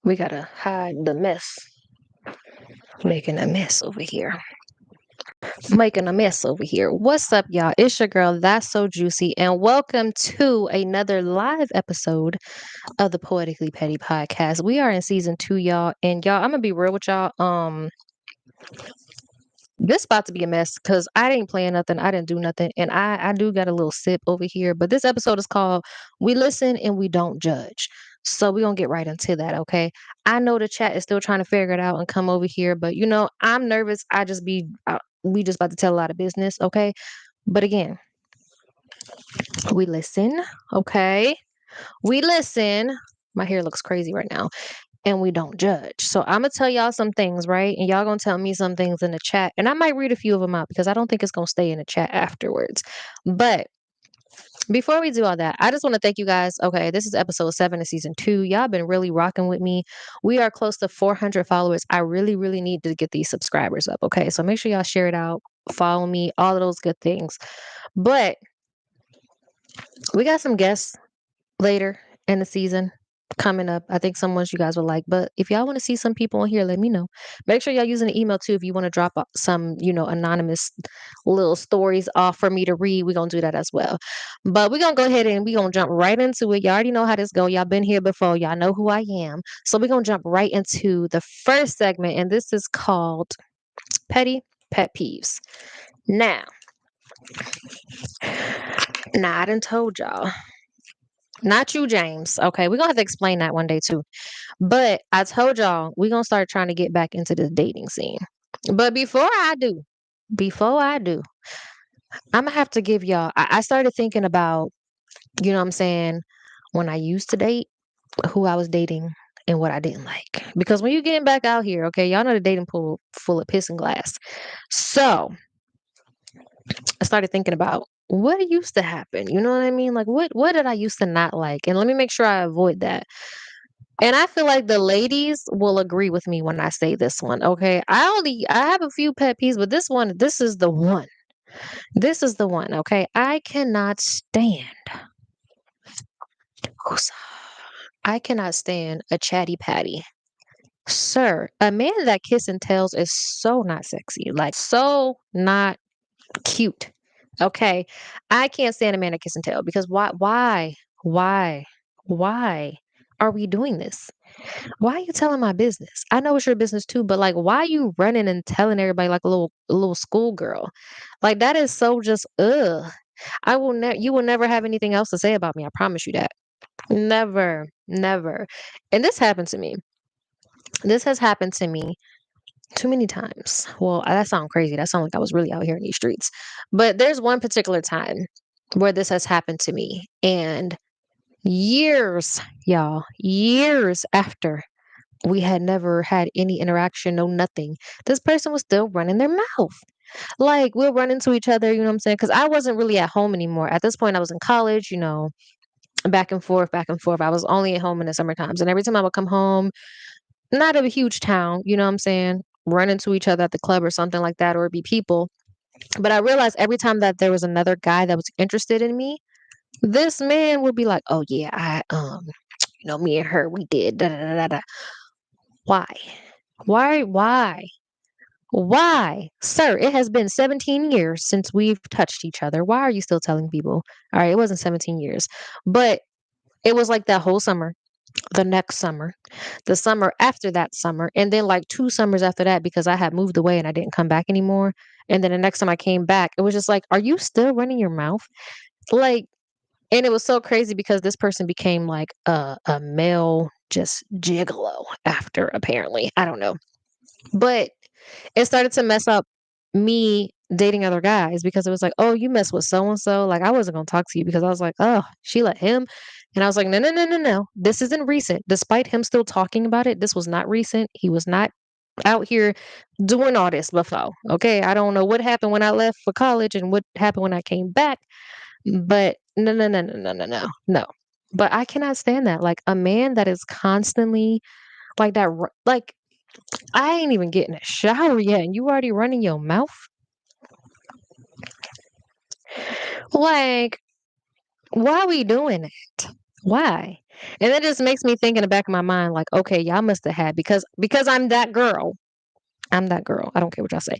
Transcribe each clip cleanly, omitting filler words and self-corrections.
We gotta hide the mess. Making a mess over here. Making a mess over here. What's up, y'all? It's your girl, That's So Juicy, and welcome to another live episode of the Poetically Petty podcast. We are in season 2, y'all, and y'all, I'm gonna be real with y'all. This about to be a mess because I didn't plan nothing. I didn't do nothing. And I do got a little sip over here. But this episode is called We Listen and We Don't Judge. So we're going to get right into that, okay? I know the chat is still trying to figure it out and come over here. But, I'm nervous. We just about to tell a lot of business, okay? But again, we listen, okay? We listen. My hair looks crazy right now and we don't judge. So I'm gonna tell y'all some things, right? And y'all gonna tell me some things in the chat. And I might read a few of them out because I don't think it's gonna stay in the chat afterwards. But before we do all that, I just want to thank you guys. Okay, this is episode 7 of season 2. Y'all been really rocking with me. We are close to 400 followers. I really, really need to get these subscribers up. Okay, so make sure y'all share it out, follow me, all of those good things. But we got some guests later in the season coming up. I think some ones you guys will like. But if y'all want to see some people on here, let me know. Make sure y'all using the email too if you want to drop some, anonymous little stories off for me to read. We're gonna do that as well. But we're gonna go ahead and we're gonna jump right into it. Y'all already know how this go. Y'all been here before. Y'all know who I am. So we're gonna jump right into the first segment, and this is called Petty Pet Peeves. Now, I done told y'all. Not you, James. Okay, we're gonna have to explain that one day too. But I told y'all we're gonna start trying to get back into this dating scene. But before I do, I'm gonna have to give y'all. I started thinking about, what I'm saying, when I used to date, who I was dating, and what I didn't like. Because when you're getting back out here, okay, y'all know the dating pool full of piss and glass. So I started thinking about what used to happen. You know what I mean? Like what did I used to not like? And let me make sure I avoid that. And I feel like the ladies will agree with me when I say this one. Okay. I have a few pet peeves, but this is the one. This is the one. Okay. I cannot stand I cannot stand a chatty patty. Sir, a man that kiss and tells is so not sexy. Like so not cute. Okay. I can't stand a man that kiss and tell because why, why are we doing this? Why are you telling my business? I know it's your business too, but like, why are you running and telling everybody like a little schoolgirl? Like that is so just ugh. You will never have anything else to say about me. I promise you that. Never, never. And this happened to me. This has happened to me too many times. Well, that sounds crazy. That sounds like I was really out here in these streets. But there's one particular time where this has happened to me, and years, y'all, years after we had never had any interaction, no nothing. This person was still running their mouth. Like we'll run into each other, you know what I'm saying? Because I wasn't really at home anymore. At this point, I was in college, back and forth, back and forth. I was only at home in the summer times. And every time I would come home, not of a huge town, you know what I'm saying? Run into each other at the club or something like that, or it'd be people. But I realized every time that there was another guy that was interested in me, this man would be like, "Oh yeah, me and her, we did da da da da." Da." Why? Why? Why? Sir, it has been 17 years since we've touched each other. Why are you still telling people? All right, it wasn't 17 years, but it was like that whole summer, the next summer, the summer after that summer, and then like 2 summers after that because I had moved away and I didn't come back anymore. And then the next time I came back, it was just like, "Are you still running your mouth?" Like, and it was so crazy because this person became like a male just gigolo after apparently. I don't know. But it started to mess up me dating other guys because it was like, "Oh, you mess with so and so." Like I wasn't gonna talk to you because I was like, "Oh, she let him," and I was like, "No, no, no, no, no. This isn't recent." Despite him still talking about it, this was not recent. He was not out here doing all this before. Okay, I don't know what happened when I left for college and what happened when I came back, but no, no, no, no, no, no, no, no. But I cannot stand that. Like a man that is constantly like that. Like I ain't even getting a shower yet, and you already running your mouth. Like, why are we doing it? Why? And that just makes me think in the back of my mind, like, okay, y'all must have had because I'm that girl. I'm that girl. I don't care what y'all say.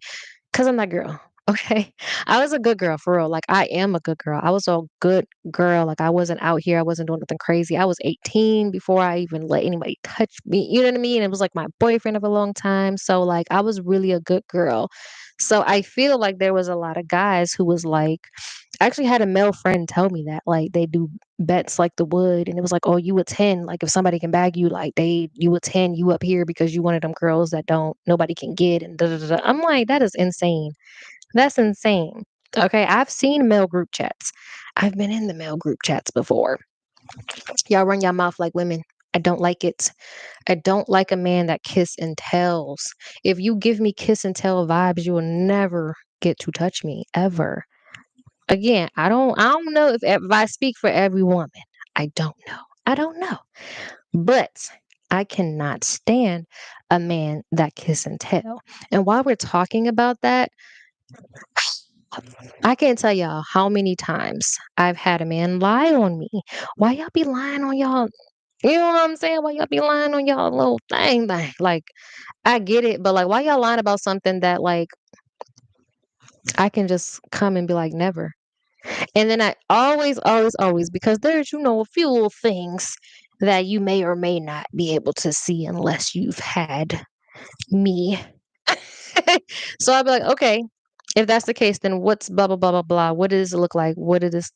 'Cause I'm that girl, okay? I was a good girl for real, like, I am a good girl. I was a good girl, like, I wasn't out here, I wasn't doing nothing crazy. I was 18 before I even let anybody touch me, you know what I mean? It was, like, my boyfriend of a long time, so, like, I was really a good girl. So, I feel like there was a lot of guys who was, like I actually had a male friend tell me that, like, they do bets like the wood, and it was like, "Oh, you a 10, like, if somebody can bag you, like, you a 10, you up here because you one of them girls that don't nobody can get and da da da da." I'm like, "That is insane. That's insane." Okay, I've seen male group chats. I've been in the male group chats before. Y'all run your mouth like women. I don't like it. I don't like a man that kiss and tells. If you give me kiss and tell vibes, you will never get to touch me ever. Again, I don't know if I speak for every woman. I don't know. I don't know. But I cannot stand a man that kiss and tell. And while we're talking about that, I can't tell y'all how many times I've had a man lie on me. Why y'all be lying on y'all? You know what I'm saying? Why y'all be lying on y'all little thing? Like, I get it, but like, why y'all lying about something that like I can just come and be like, never. And then I always, always, always, because there's, a few little things that you may or may not be able to see unless you've had me. So I'll be like, okay, if that's the case, then what's blah, blah, blah, blah, blah. What does it look like? What is this?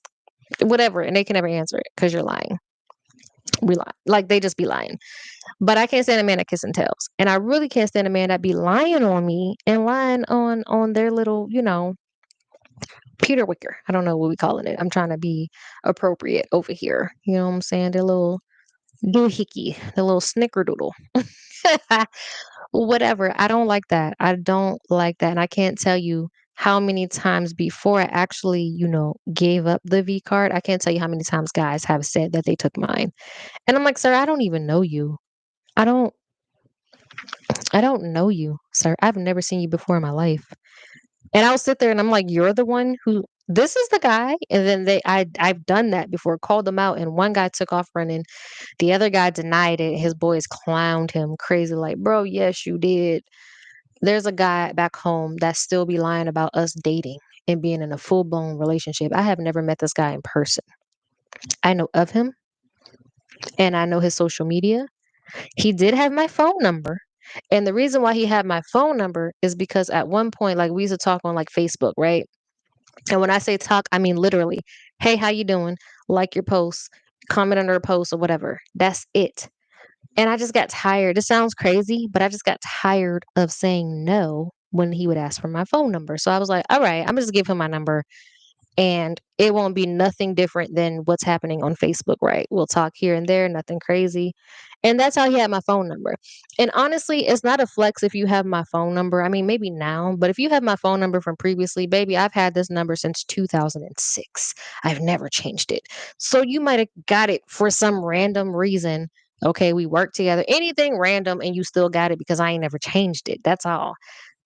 Whatever. And they can never answer it because you're lying. We lie. Like they just be lying. But I can't stand a man that kiss and tells. And I really can't stand a man that be lying on me and lying on their little, Peter Wicker. I don't know what we calling it. I'm trying to be appropriate over here. You know what I'm saying? The little doohickey, the little snickerdoodle. Whatever. I don't like that. I don't like that. And I can't tell you how many times before I actually, gave up the V card. I can't tell you how many times guys have said that they took mine. And I'm like, sir, I don't even know you. I don't I don't know you, sir. I've never seen you before in my life. And I'll sit there and I'm like, "You're the one who this is the guy." And then I've done that before, called them out, and one guy took off running. The other guy denied it. His boys clowned him crazy, like, "Bro, yes, you did." There's a guy back home that still be lying about us dating and being in a full-blown relationship. I have never met this guy in person. I know of him and I know his social media. He did have my phone number. And the reason why he had my phone number is because at one point, like we used to talk on like Facebook, right? And when I say talk, I mean literally, hey, how you doing? Like your post, comment under a post or whatever. That's it. And I just got tired. It sounds crazy, but I just got tired of saying no when he would ask for my phone number. So I was like, all right, I'm just give him my number and it won't be nothing different than what's happening on Facebook, right? We'll talk here and there, nothing crazy. And that's how he had my phone number. And honestly, it's not a flex if you have my phone number. I mean, maybe now, but if you have my phone number from previously, baby, I've had this number since 2006. I've never changed it. So you might have got it for some random reason. Okay, we work together, anything random, and you still got it because I ain't never changed it. That's all.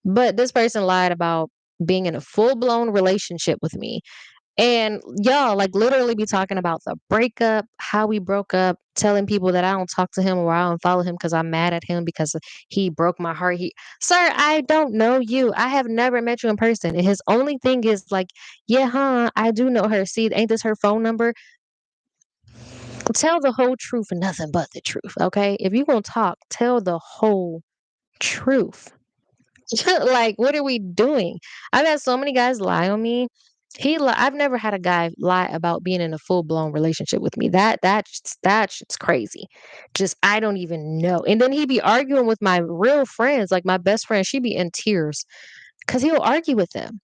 But this person lied about being in a full blown relationship with me and y'all, like, literally be talking about the breakup, how we broke up, telling people that I don't talk to him or I don't follow him because I'm mad at him because he broke my heart. Sir, I don't know you. I have never met you in person. And his only thing is like, yeah, huh, I do know her. See, ain't this her phone number? Tell the whole truth and nothing but the truth, okay? If you gonna talk, tell the whole truth. Like, what are we doing? I've had so many guys lie on me. I've never had a guy lie about being in a full blown relationship with me. That shit's crazy. Just I don't even know. And then he'd be arguing with my real friends, like my best friend. She'd be in tears because he'll argue with them.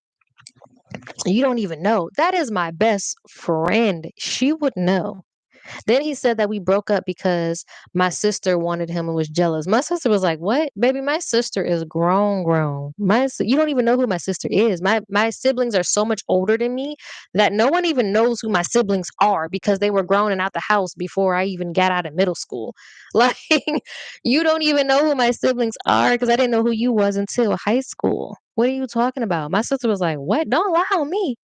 You don't even know. That is my best friend. She would know. Then he said that we broke up because my sister wanted him and was jealous. My sister was like, "What? Baby, my sister is grown, grown. You don't even know who my sister is. My siblings are so much older than me that no one even knows who my siblings are because they were grown and out the house before I even got out of middle school. Like, you don't even know who my siblings are because I didn't know who you was until high school. What are you talking about?" My sister was like, "What? Don't lie on me."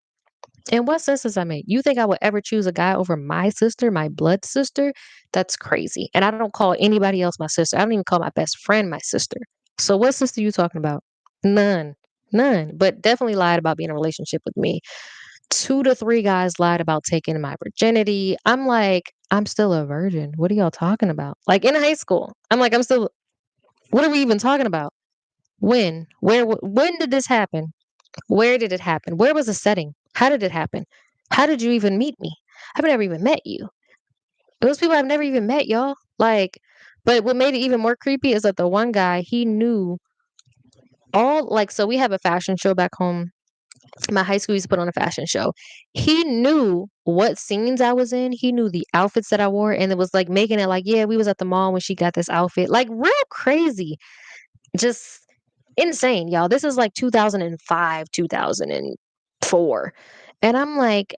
In what sense does that make? You think I would ever choose a guy over my sister, my blood sister? That's crazy. And I don't call anybody else my sister. I don't even call my best friend my sister. So what sister you talking about? None. None. But definitely lied about being in a relationship with me. 2 to 3 guys lied about taking my virginity. I'm like, "I'm still a virgin. What are y'all talking about?" Like, in high school, I'm like, "I'm still what are we even talking about? When? When did this happen? Where did it happen? Where was the setting? How did it happen? How did you even meet me? I've never even met you." Those people I've never even met, y'all. Like, but what made it even more creepy is that the one guy, he knew all like, so we have a fashion show back home. My high school used to put on a fashion show. He knew what scenes I was in. He knew the outfits that I wore, and it was like making it like, yeah, we was at the mall when she got this outfit. Like real crazy. Just insane, y'all. This is like 2005, 2004. And I'm like,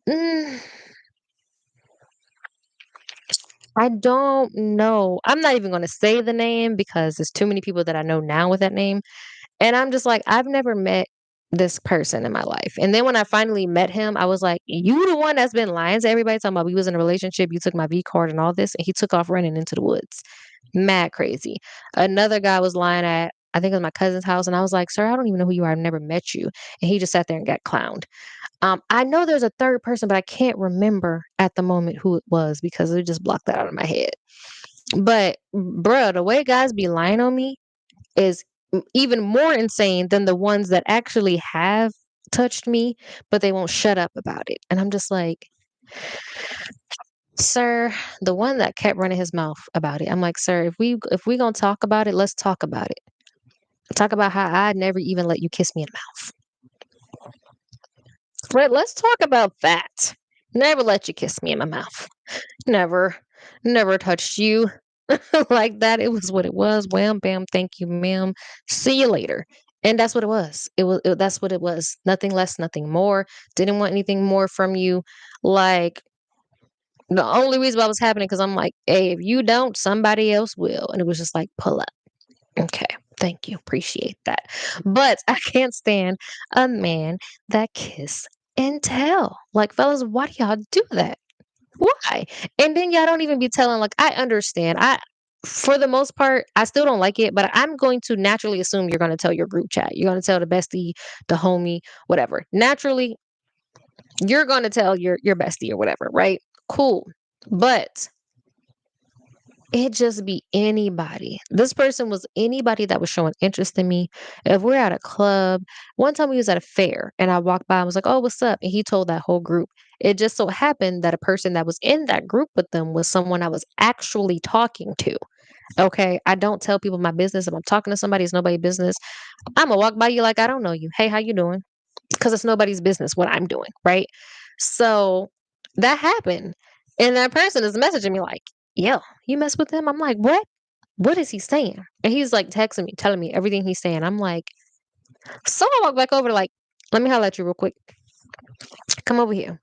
mm, I don't know. I'm not even going to say the name because there's too many people that I know now with that name. And I'm just like, I've never met this person in my life. And then when I finally met him, I was like, you the one that's been lying to everybody talking about we was in a relationship, you took my V card and all this, and he took off running into the woods. Mad crazy. Another guy was lying at I think it was my cousin's house, and I was like, "Sir, I don't even know who you are. I've never met you." And he just sat there and got clowned. I know there's a third person, but I can't remember at the moment who it was because it just blocked that out of my head. But bruh, the way guys be lying on me is even more insane than the ones that actually have touched me, but they won't shut up about it. And I'm just like, "Sir," the one that kept running his mouth about it. I'm like, "Sir, if we gonna talk about it, let's talk about it. Talk about how I never even let you kiss me in the mouth. Right? Let's talk about that. Never let you kiss me in my mouth. Never, never touched you like that. It was what it was. Wham, bam, thank you, ma'am. See you later." And that's what it was. That's what it was. Nothing less, nothing more. Didn't want anything more from you. Like the only reason why it was happening because I'm like, hey, if you don't, somebody else will. And it was just like, pull up. Okay. Thank you. Appreciate that. But I can't stand a man that kiss and tell. Like, fellas, why do y'all do that? Why? And then y'all don't even be telling, like, I understand. For the most part, I still don't like it, but I'm going to naturally assume you're going to tell your group chat. You're going to tell the bestie, the homie, whatever. Naturally, you're going to tell your bestie or whatever, right? Cool. But it just be anybody. This person was anybody that was showing interest in me. If we're at a club, one time we was at a fair and I walked by and was like, "Oh, what's up?" And he told that whole group. It just so happened that a person that was in that group with them was someone I was actually talking to. Okay. I don't tell people my business. If I'm talking to somebody, it's nobody's business. I'm gonna walk by you like I don't know you. Hey, how you doing? Because it's nobody's business what I'm doing, right? So that happened. And that person is messaging me like, "Yo, you mess with him?" I'm like, "What? What is he saying?" And he's like texting me, telling me everything he's saying. I'm like, so I walk back over, like, "Let me holler at you real quick. Come over here.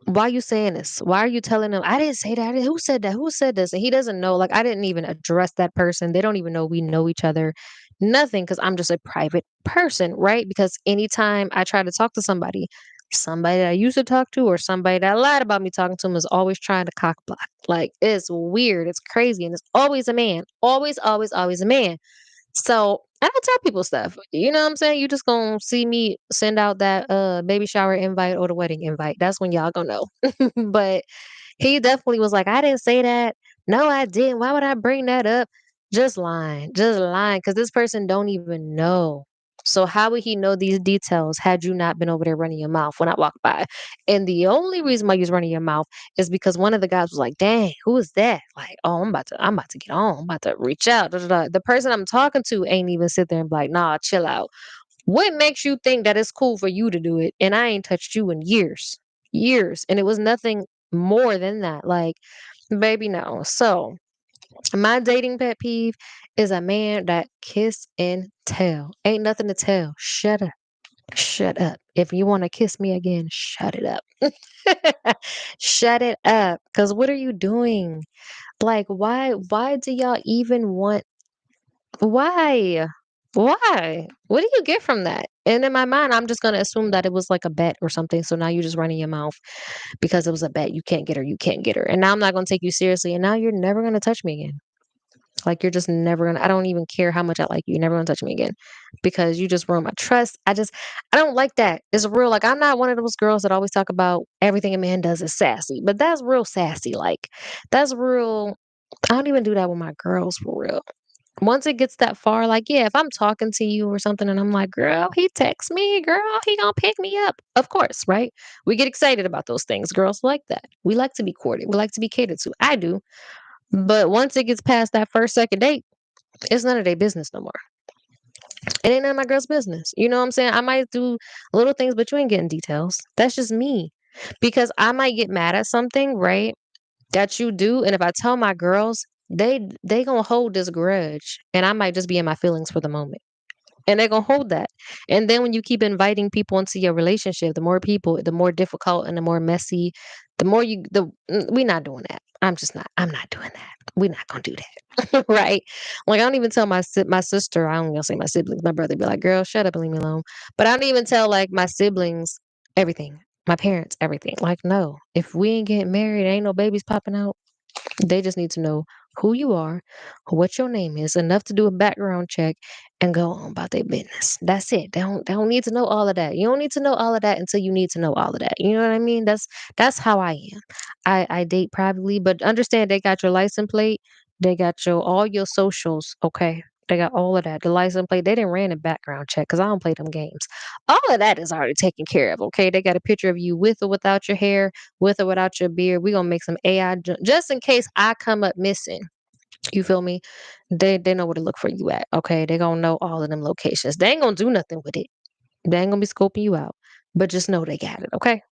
Why you saying this? Why are you telling him? I didn't say that. Who said that? Who said this?" And he doesn't know. Like, I didn't even address that person. They don't even know we know each other. Nothing, because I'm just a private person, right? Because anytime I try to talk to somebody that I used to talk to or somebody that lied about me talking to him is always trying to cock block. Like, it's weird. It's crazy. And it's always a man. Always, always, always a man. So I don't tell people stuff. You know what I'm saying? You just gonna see me send out that baby shower invite or the wedding invite. That's when y'all gonna know. But he definitely was like, "I didn't say that. No, I didn't. Why would I bring that up?" Just lying. Just lying. Cause this person don't even know. So how would he know these details had you not been over there running your mouth when I walked by? And the only reason why you was running your mouth is because one of the guys was like, "Dang, who is that?" Like, "Oh, I'm about to get on. I'm about to reach out." Da, da, da. The person I'm talking to ain't even sit there and be like, "Nah, chill out." What makes you think that it's cool for you to do it? And I ain't touched you in years. Years. And it was nothing more than that. Like, baby, no. So my dating pet peeve is a man that kiss and tell. Ain't nothing to tell. Shut up. Shut up. If you want to kiss me again, shut it up. Shut it up. Cause what are you doing? Like, why do y'all even want why? Why? What do you get from that? And in my mind, I'm just gonna assume that it was like a bet or something. So now you're just running your mouth because it was a bet. You can't get her. You can't get her. And now I'm not gonna take you seriously. And now you're never gonna touch me again. Like you're just never gonna. I don't even care how much I like you. You're never gonna touch me again because you just ruined my trust. I don't like that. It's real. Like I'm not one of those girls that always talk about everything a man does is sassy, but that's real sassy. Like that's real. I don't even do that with my girls for real. Once it gets that far, like, yeah, if I'm talking to you or something and I'm like, girl, he texts me, girl, he gonna pick me up. Of course, right? We get excited about those things. Girls like that. We like to be courted. We like to be catered to. I do. But once it gets past that first, second date, it's none of their business no more. It ain't none of my girl's business. You know what I'm saying? I might do little things, but you ain't getting details. That's just me. Because I might get mad at something, right? That you do, and if I tell my girls, they gonna hold this grudge, and I might just be in my feelings for the moment. And they're gonna hold that. And then when you keep inviting people into your relationship, the more people, the more difficult and the more messy, the more we're not doing that. I'm not doing that. We're not gonna do that. Right? Like I don't even tell my sister, I don't gonna say my siblings, my brother be like, girl, shut up and leave me alone. But I don't even tell like my siblings everything. My parents, everything. Like, no, if we ain't getting married, ain't no babies popping out. They just need to know who you are, what your name is, enough to do a background check and go on about their business. That's it. They don't need to know all of that. You don't need to know all of that until you need to know all of that. You know what I mean? That's how I am. I date privately, but understand they got your license plate, they got your all your socials, okay? They got all of that. The license plate, they didn't ran a background check because I don't play them games. All of that is already taken care of, okay? They got a picture of you with or without your hair, with or without your beard. We're gonna make some AI just in case I come up missing. You feel me? They know where to look for you at. Okay. They gonna know all of them locations. They ain't gonna do nothing with it. They ain't gonna be scoping you out. But just know they got it. Okay.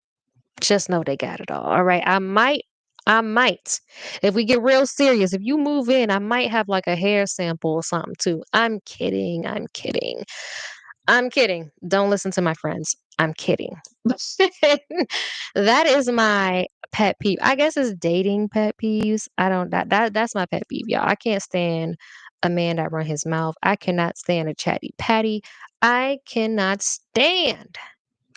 Just know they got it all right. I might. If we get real serious, if you move in, I might have like a hair sample or something too. I'm kidding. I'm kidding. I'm kidding. Don't listen to my friends. I'm kidding. That is my pet peeve. I guess it's dating pet peeves. I don't that's my pet peeve, y'all. I can't stand a man that run his mouth. I cannot stand a chatty patty. I cannot stand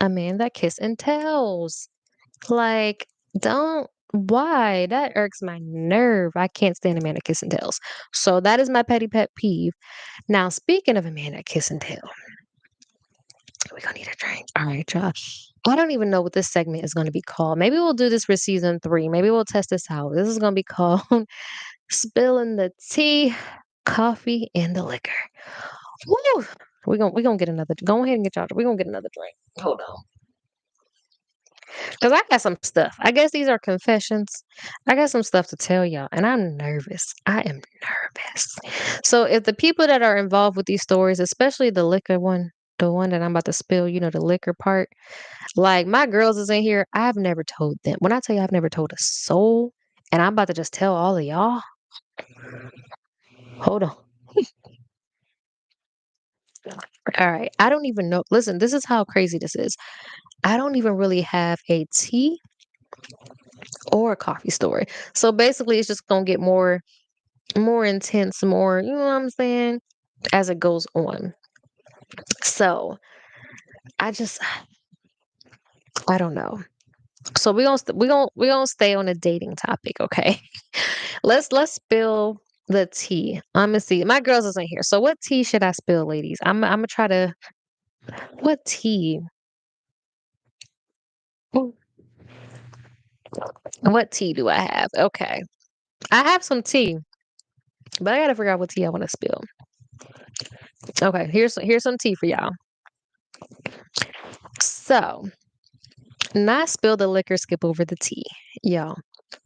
a man that kiss and tells. Like, don't why? That irks my nerve. I can't stand a man that kiss and tells. So that is my petty pet peeve. Now, speaking of a man that kiss and tell, we gonna need a drink. All right, y'all. I don't even know what this segment is gonna be called. Maybe we'll do this for season 3. Maybe we'll test this out. This is gonna be called "Spilling the Tea, Coffee, and the Liquor." Woo! We gonna get another. Go ahead and get y'all. We gonna get another drink. Hold on, cause I got some stuff. I guess these are confessions. I got some stuff to tell y'all, and I'm nervous. I am nervous. So if the people that are involved with these stories, especially the liquor one, the one that I'm about to spill, the liquor part. Like, my girls is in here, I've never told them. When I tell you I've never told a soul, and I'm about to just tell all of y'all, hold on. All right. I don't even know. Listen, this is how crazy this is. I don't even really have a tea or a coffee story. So basically it's just gonna get more intense, more, you know what I'm saying, as it goes on. So I just I don't know. So we gonna stay on a dating topic, okay? Let's spill the tea. Imma see. My girls isn't here. So what tea should I spill, ladies? Imma try to what tea? Mm, what tea do I have? Okay. I have some tea, but I gotta figure out what tea I wanna spill. Okay, here's some tea for y'all. So, not spill the liquor, skip over the tea, y'all.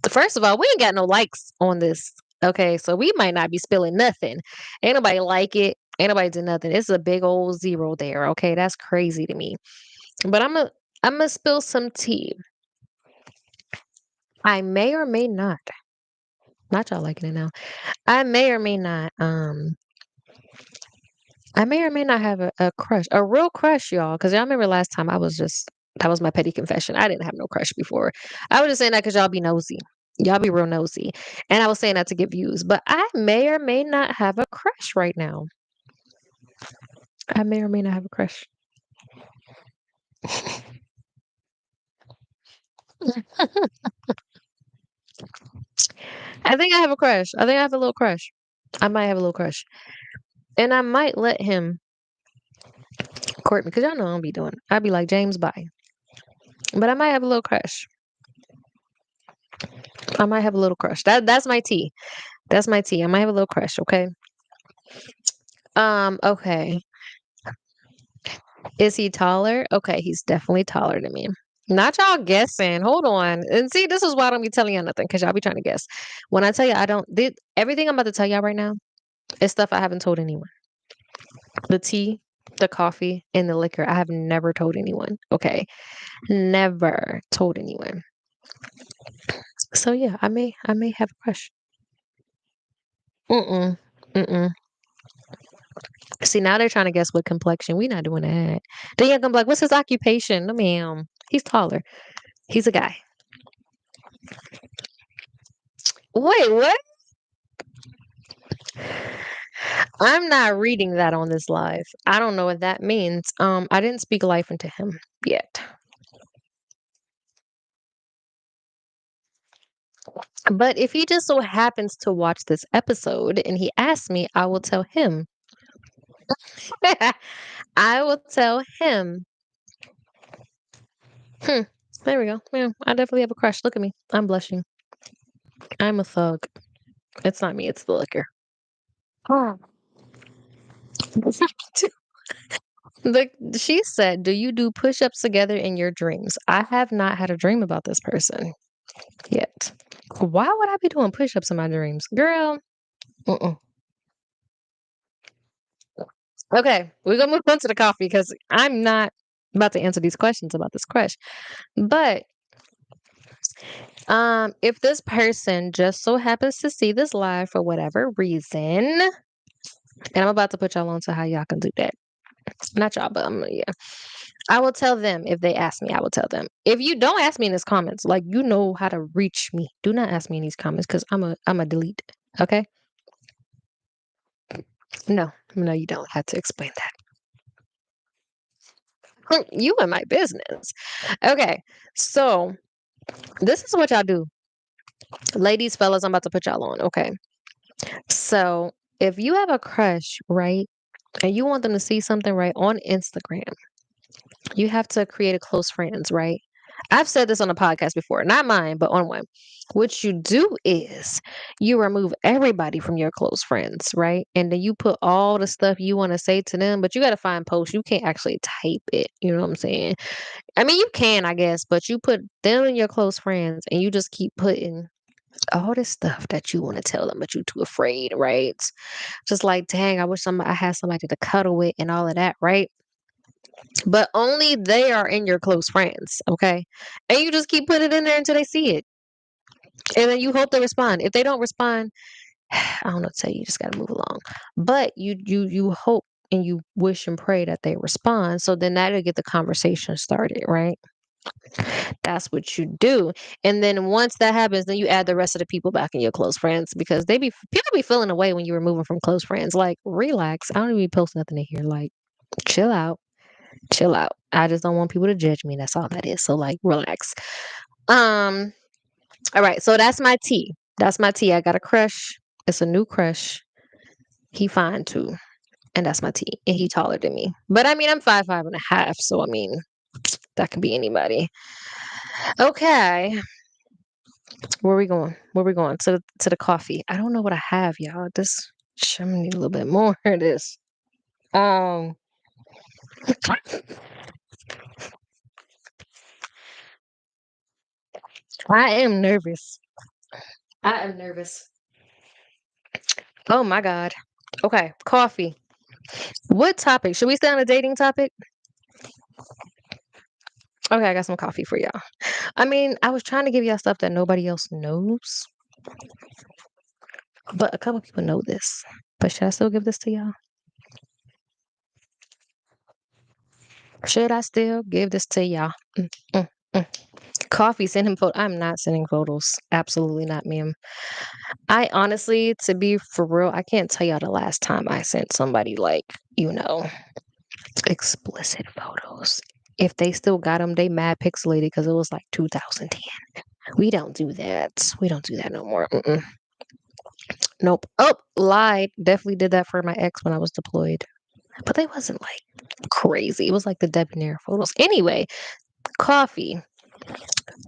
First of all, we ain't got no likes on this. Okay, so we might not be spilling nothing. Ain't nobody like it. Ain't nobody do nothing. It's a big old zero there. Okay, that's crazy to me. But I'm gonna spill some tea. I may or may not y'all liking it now. I may or may not I may or may not have a crush, a real crush, y'all. Because y'all remember last time that was my petty confession. I didn't have no crush before. I was just saying that because y'all be nosy. Y'all be real nosy. And I was saying that to get views. But I may or may not have a crush right now. I may or may not have a crush. I think I have a crush. I think I have a little crush. I might have a little crush. And I might let him court me because y'all know I don't be doing. I'd be like, James, bye. But I might have a little crush. I might have a little crush. That's my tea. That's my tea. I might have a little crush, okay? Okay. Is he taller? Okay, he's definitely taller than me. Not y'all guessing. Hold on. And see, this is why I don't be telling y'all nothing, because y'all be trying to guess. When I tell you I don't everything I'm about to tell y'all right now is stuff I haven't told anyone. The tea, the coffee, and the liquor. I have never told anyone. Okay. Never told anyone. So yeah, I may have a crush. Mm-mm. Mm-mm. See, now they're trying to guess what complexion. We not doing that. Then you're gonna be like, what's his occupation? No, ma'am. He's taller. He's a guy. Wait, what? I'm not reading that on this live. I don't know what that means. I didn't speak life into him yet. But if he just so happens to watch this episode and he asks me, I will tell him. I will tell him. Hmm. There we go. Yeah, I definitely have a crush. Look at me. I'm blushing. I'm a thug. It's not me, it's the liquor. Oh. She said, do you do push ups together in your dreams? I have not had a dream about this person yet. Why would I be doing push ups in my dreams? Girl, mm-mm. Okay, we're gonna move on to the coffee because I'm not about to answer these questions about this crush. But if this person just so happens to see this live for whatever reason, and I'm about to put y'all on to how y'all can do that. Not y'all, but yeah. I will tell them if they ask me. I will tell them. If you don't ask me in these comments, like you know how to reach me. Do not ask me in these comments because I'm a delete. Okay? No, no, you don't have to explain that. You in my business. Okay, so this is what y'all do, ladies, fellas. I'm about to put y'all on. Okay, so if you have a crush, right, and you want them to see something right on Instagram, you have to create a close friends, right? I've said this on a podcast before, not mine, but on one. What you do is you remove everybody from your close friends, right? And then you put all the stuff you want to say to them, but you got to find posts. You can't actually type it. You know what I'm saying? I mean, you can, I guess, but you put them in your close friends and you just keep putting all this stuff that you want to tell them, but you're too afraid, right? Just like, dang, I wish I had somebody to cuddle with and all of that, right? But only they are in your close friends, okay? And you just keep putting it in there until they see it. And then you hope they respond. If they don't respond, I don't know what to tell you, you just gotta move along. But you hope and you wish and pray that they respond. So then that'll get the conversation started, right? That's what you do. And then once that happens, then you add the rest of the people back in your close friends because people be feeling away when you remove them from close friends. Like, relax. I don't even post nothing in here. Like, chill out. Chill out. I just don't want people to judge me. That's all that is. So like relax. Um, all right, so that's my tea. That's my tea. I got a crush. It's a new crush. He fine too. And that's my tea. And he taller than me. But I mean I'm 5'5.5", so I mean that could be anybody. Okay. Where we going? Where we going? To the coffee. I don't know what I have, y'all. This I'm gonna need a little bit more of this. Um I am nervous. I am nervous. Oh my God. Okay, coffee. What topic? Should we stay on a dating topic? Okay, I got some coffee for y'all. I mean, I was trying to give y'all stuff that nobody else knows, but a couple people know this. But should I still give this to y'all? Should I still give this to y'all? Mm, mm. Coffee, send him photo. I'm not sending photos. Absolutely not, ma'am. I honestly, to be for real, I can't tell y'all the last time I sent somebody like, you know. Explicit photos. If they still got them, they mad pixelated because it was like 2010. We don't do that. We don't do that no more. Mm-mm. Nope. Oh, lied. Definitely did that for my ex when I was deployed. But they wasn't like crazy. It was like the debonair photos. Anyway, coffee.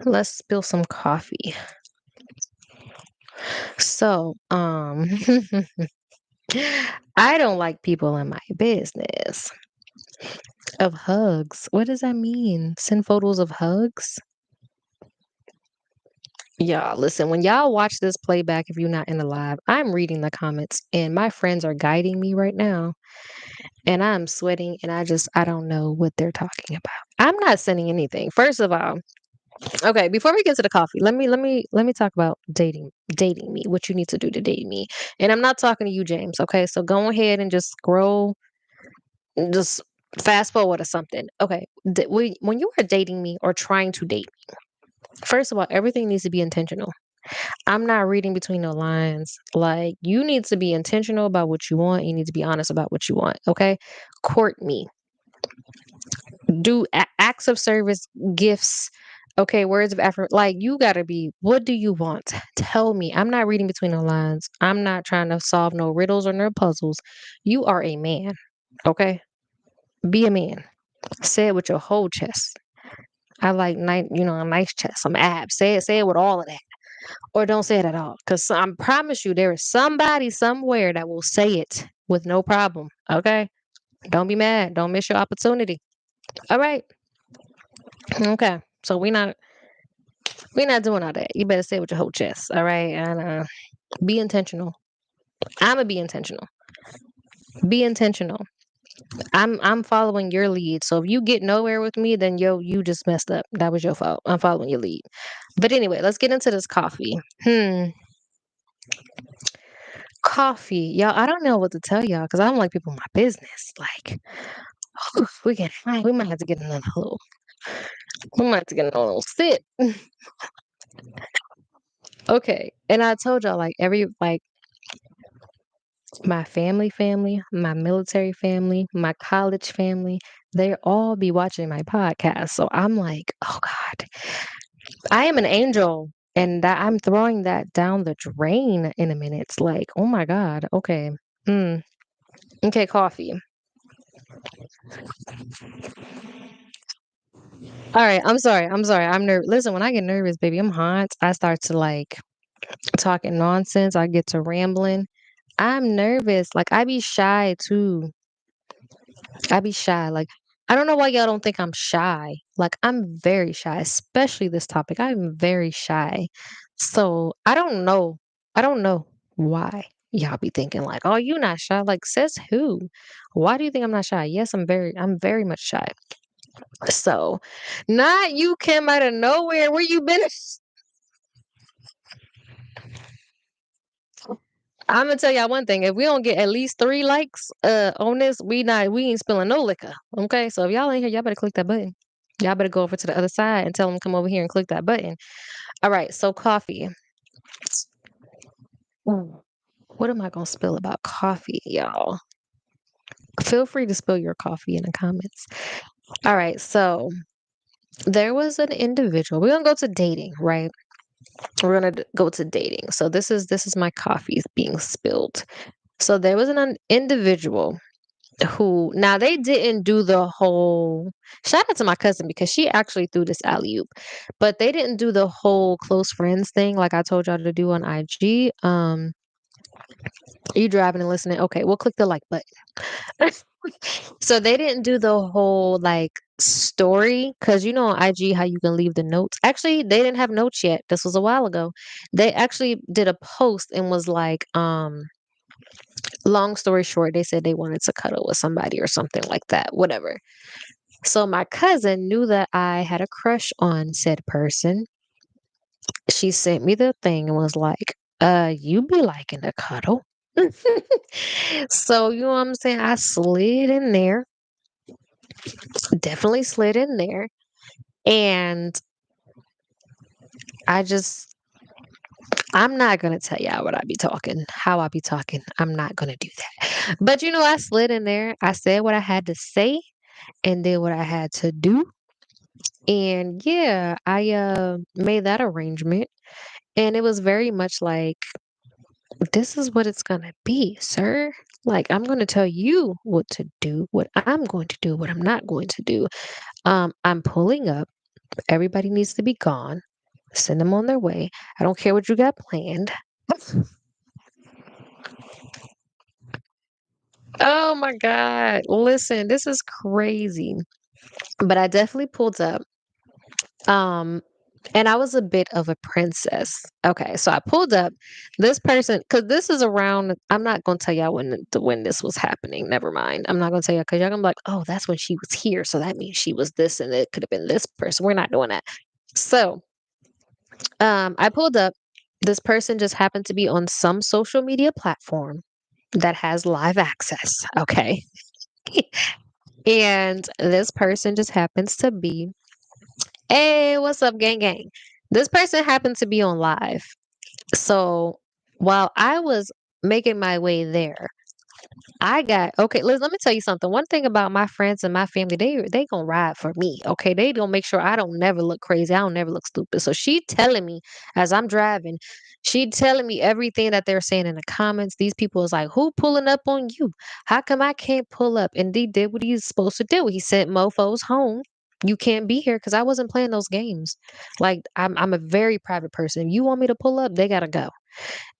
Let's spill some coffee. So, I don't like people in my business. Of hugs. What does that mean? Send photos of hugs? Y'all, listen, when y'all watch this playback, if you're not in the live, I'm reading the comments and my friends are guiding me right now and I'm sweating and I don't know what they're talking about. I'm not sending anything. First of all, okay, before we get to the coffee, let me talk about dating me, what you need to do to date me. And I'm not talking to you, James, okay? So go ahead and just scroll, just fast forward or something. Okay, when you are dating me or trying to date me, first of all, everything needs to be intentional. I'm not reading between the lines. Like, you need to be intentional about what you want. You need to be honest about what you want. Okay. Court me. Do acts of service, gifts. Okay. Words of effort. Like, you got to be, what do you want? Tell me. I'm not reading between the lines. I'm not trying to solve no riddles or no puzzles. You are a man. Okay. Be a man. Say it with your whole chest. I like a nice chest, some abs. Say it with all of that. Or don't say it at all. Because I promise you, there is somebody somewhere that will say it with no problem. Okay? Don't be mad. Don't miss your opportunity. All right. Okay. So we not doing all that. You better say it with your whole chest. All right. And be intentional. I'ma be intentional. Be intentional. I'm following your lead. So if you get nowhere with me, then you just messed up. That was your fault. I'm following your lead. But anyway, let's get into this coffee. Coffee. Y'all, I don't know what to tell y'all because I don't like people in my business. Like, we might have to get another little we might have to get another little sip. Okay. And I told y'all like my family, my military family, my college family, they all be watching my podcast. So I'm like, oh God, I am an angel. And that I'm throwing that down the drain in a minute. It's like, oh my God, okay. Mm. Okay, coffee. All right, I'm sorry. I'm sorry. I'm nervous. Listen, when I get nervous, baby, I'm hot. I start to like talking nonsense. I get to rambling. I'm nervous. Like I be shy too. I be shy. Like I don't know why y'all don't think I'm shy. Like I'm very shy, especially this topic. I'm very shy. So I don't know. I don't know why y'all be thinking like, "Oh, you not shy." Like says who? Why do you think I'm not shy? Yes, I'm very much shy. So, not you came out of nowhere. Where you been? I'm gonna tell y'all one thing. If we don't get at least 3 likes on this, we ain't spilling no liquor. Okay. So if y'all ain't here, y'all better click that button. Y'all better go over to the other side and tell them come over here and click that button. All right, so coffee. Mm. What am I gonna spill about coffee, y'all? Feel free to spill your coffee in the comments. All right, so there was an individual. We're gonna go to dating, right? We're gonna go to dating. So this is my coffee being spilled. So there was an individual who now they didn't do the whole shout out to my cousin because she actually threw this alley oop, but they didn't do the whole close friends thing like I told y'all to do on IG. You driving and listening? Okay, we'll click the like button. So they didn't do the whole like story because you know on IG how you can leave the notes. Actually, they didn't have notes yet. This was a while ago. They actually did a post and was like, long story short, they said they wanted to cuddle with somebody or something like that, whatever. So my cousin knew that I had a crush on said person. She sent me the thing and was like, you be liking to cuddle. So, you know what I'm saying? I slid in there, definitely slid in there. And I just, I'm not going to tell y'all what I be talking, how I be talking. I'm not going to do that. But, I slid in there. I said what I had to say. and did what I had to do. And yeah, I made that arrangement. And it was very much like, this is what it's gonna be, sir. Like, I'm gonna tell you what to do, what I'm going to do, what I'm not going to do. I'm pulling up. Everybody needs to be gone. Send them on their way. I don't care what you got planned. Oh my God. Listen, this is crazy. But I definitely pulled up. Um, and I was a bit of a princess. Okay, so I pulled up this person because this is around. I'm not gonna tell y'all when this was happening. Never mind. I'm not gonna tell y'all because y'all gonna be like, oh, that's when she was here. So that means she was this, and it could have been this person. We're not doing that. So, I pulled up. This person just happened to be on some social media platform that has live access. Okay, and this person just happens to be, hey, what's up, gang, gang? This person happened to be on live. So while I was making my way there, I got okay. Let me tell you something. One thing about my friends and my family, they gonna ride for me. Okay, they gonna make sure I don't never look crazy. I don't never look stupid. So she telling me as I'm driving, she telling me everything that they're saying in the comments. These people is like, who pulling up on you? How come I can't pull up? And he did what he's supposed to do. He sent mofo's home. You can't be here because I wasn't playing those games. Like I'm a very private person. If you want me to pull up, they gotta go.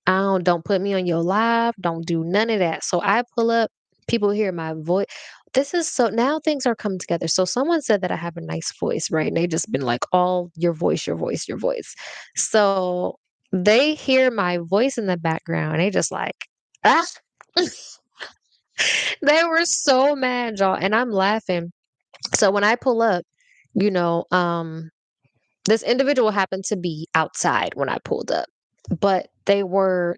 I don't put me on your live, don't do none of that. So I pull up, people hear my voice. This is so now things are coming together. So someone said that I have a nice voice, right? And they just been like, all your voice, your voice, your voice. So they hear my voice in the background. And they just like, ah, they were so mad, y'all. And I'm laughing. So when I pull up, you know, this individual happened to be outside when I pulled up, but they were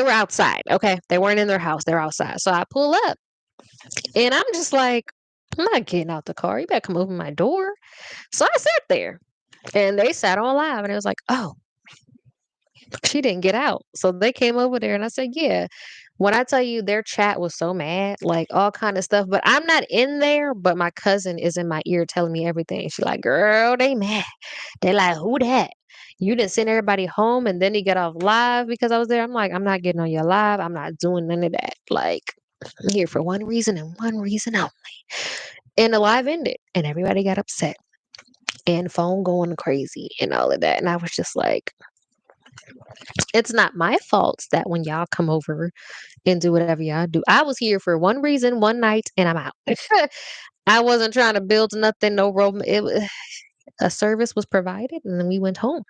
outside, okay? They weren't in their house, they're outside. So I pull up and I'm just like, I'm not getting out the car. You better come open my door. So I sat there and they sat on live and it was like, oh, she didn't get out. So they came over there and I said, yeah. When I tell you their chat was so mad, like all kind of stuff, but I'm not in there, but my cousin is in my ear telling me everything. She's like, girl, they mad. They like, who that? You didn't send everybody home and then he got off live because I was there. I'm like, I'm not getting on your live. I'm not doing none of that. Like, I'm here for one reason and one reason only. And the live ended and everybody got upset and phone going crazy and all of that. And I was just like, it's not my fault that when y'all come over and do whatever y'all do. I was here for one reason, one night, and I'm out. I wasn't trying to build nothing, no a service was provided, and then we went home.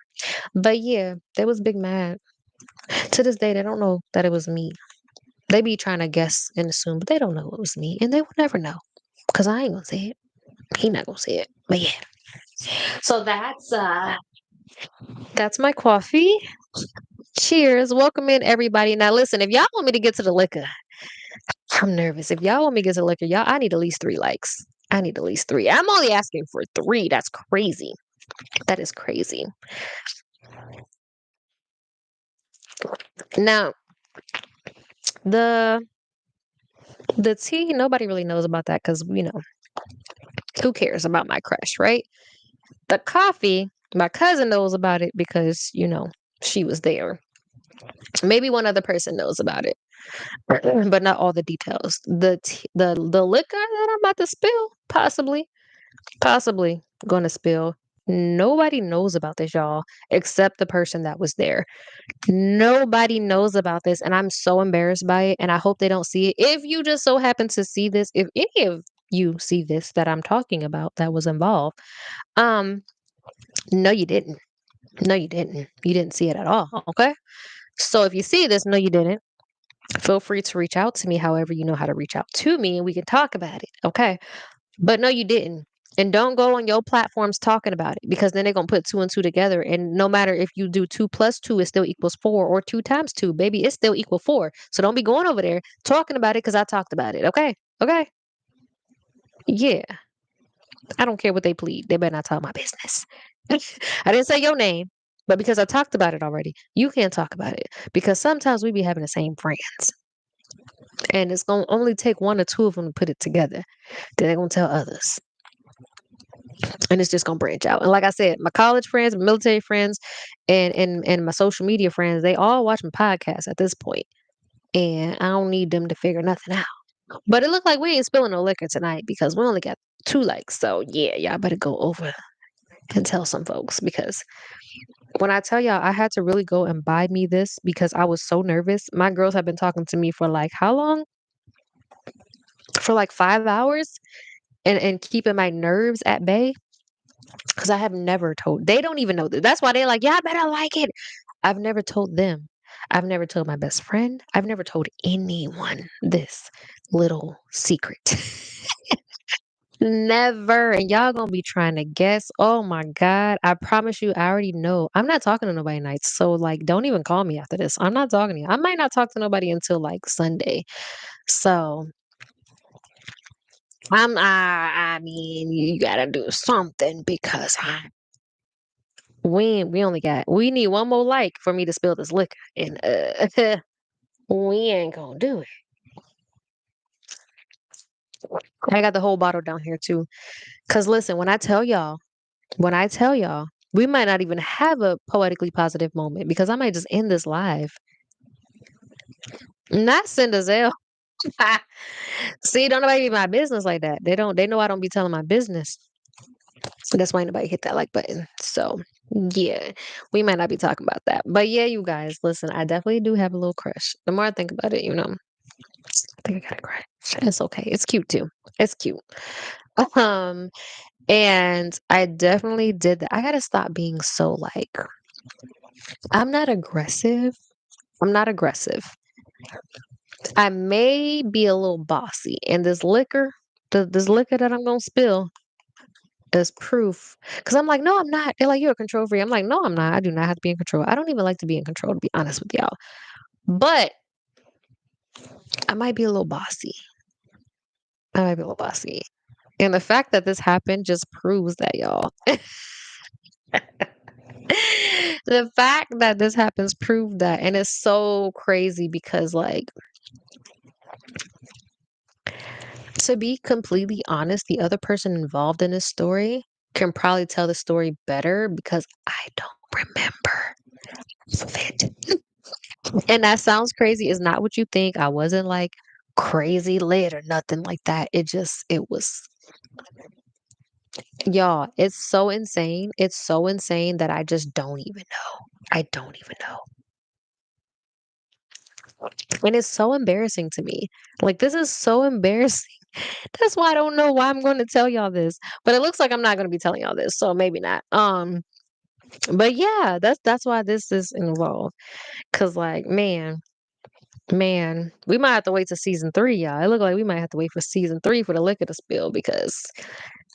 But yeah, they was big mad. To this day, they don't know that it was me. They be trying to guess and assume, but they don't know it was me, and they will never know because I ain't gonna say it. He not gonna say it. But yeah, so that's my coffee. Cheers. Welcome in everybody. Now listen, if y'all want me to get to the liquor, I'm nervous. If y'all want me to get to liquor, y'all, I need at least 3 likes. I need at least three. I'm only asking for three. That's crazy. That is crazy. Now, the the tea, nobody really knows about that because who cares about my crush, right? The coffee, my cousin knows about it because she was there. Maybe one other person knows about it, but not all the details. The liquor that I'm about to spill, possibly going to spill. Nobody knows about this, y'all, except the person that was there. Nobody knows about this, and I'm so embarrassed by it, and I hope they don't see it. If you just so happen to see this, if any of you see this that I'm talking about that was involved, um, no, you didn't. No, you didn't. You didn't see it at all. Okay. So if you see this, no, you didn't. Feel free to reach out to me however you know how to reach out to me and we can talk about it. Okay. But no, you didn't. And don't go on your platforms talking about it because then they're going to put two and two together. And no matter if you do two plus two, it still equals four, or two times two, baby, it still equal four. So don't be going over there talking about it because I talked about it. Okay. Okay. Yeah. I don't care what they plead. They better not talk my business. I didn't say your name, but because I talked about it already, you can't talk about it because sometimes we be having the same friends. And it's gonna only take one or two of them to put it together. Then they're gonna tell others. And it's just gonna branch out. And like I said, my college friends, military friends, and my social media friends, they all watch my podcast at this point. And I don't need them to figure nothing out. But it looked like we ain't spilling no liquor tonight because we only got 2 likes. So yeah, y'all better go over and tell some folks because when I tell y'all I had to really go and buy me this because I was so nervous. My girls have been talking to me for like how long? For like 5 hours and keeping my nerves at bay because I have never told. They don't even know this. That's why they're like, yeah, I better like it. I've never told them. I've never told my best friend. I've never told anyone this little secret. Never. And y'all gonna be trying to guess. Oh my God. I promise you, I already know. I'm not talking to nobody nights. So like don't even call me after this. I'm not talking to you. I might not talk to nobody until like Sunday. So I mean you gotta do something because we need one more like for me to spill this liquor. And we ain't gonna do it. I got the whole bottle down here too. Cause listen, when I tell y'all, we might not even have a poetically positive moment because I might just end this live. Not send a Zelle. See, don't nobody be my business like that. They know I don't be telling my business. So that's why nobody hit that like button. So yeah, we might not be talking about that. But yeah, you guys, listen, I definitely do have a little crush. The more I think about it, I think I got a crush. It's okay. It's cute too. It's cute. Um, and I definitely did that. I gotta stop being so like I'm not aggressive. I'm not aggressive. I may be a little bossy, and this liquor that I'm gonna spill is proof. Because I'm like, no, I'm not. They're like, you're a control freak. I'm like, no, I'm not. I do not have to be in control. I don't even like to be in control, to be honest with y'all. But I might be a little bossy. I might be a little bossy. And the fact that this happened just proves that, y'all. The fact that this happens proved that. And it's so crazy because, like, to be completely honest, the other person involved in this story can probably tell the story better because I don't remember it. And that sounds crazy. It's not what you think. I wasn't like crazy lit or nothing like that. It was, y'all, it's so insane. It's so insane that I just don't even know. I don't even know. And it's so embarrassing to me. Like, this is so embarrassing. That's why I don't know why I'm going to tell y'all this. But it looks like I'm not going to be telling y'all this, so maybe not. But yeah, that's why this is involved. Cause like, man, we might have to wait to season 3, y'all. It look like we might have to wait for season 3 for the liquor to spill because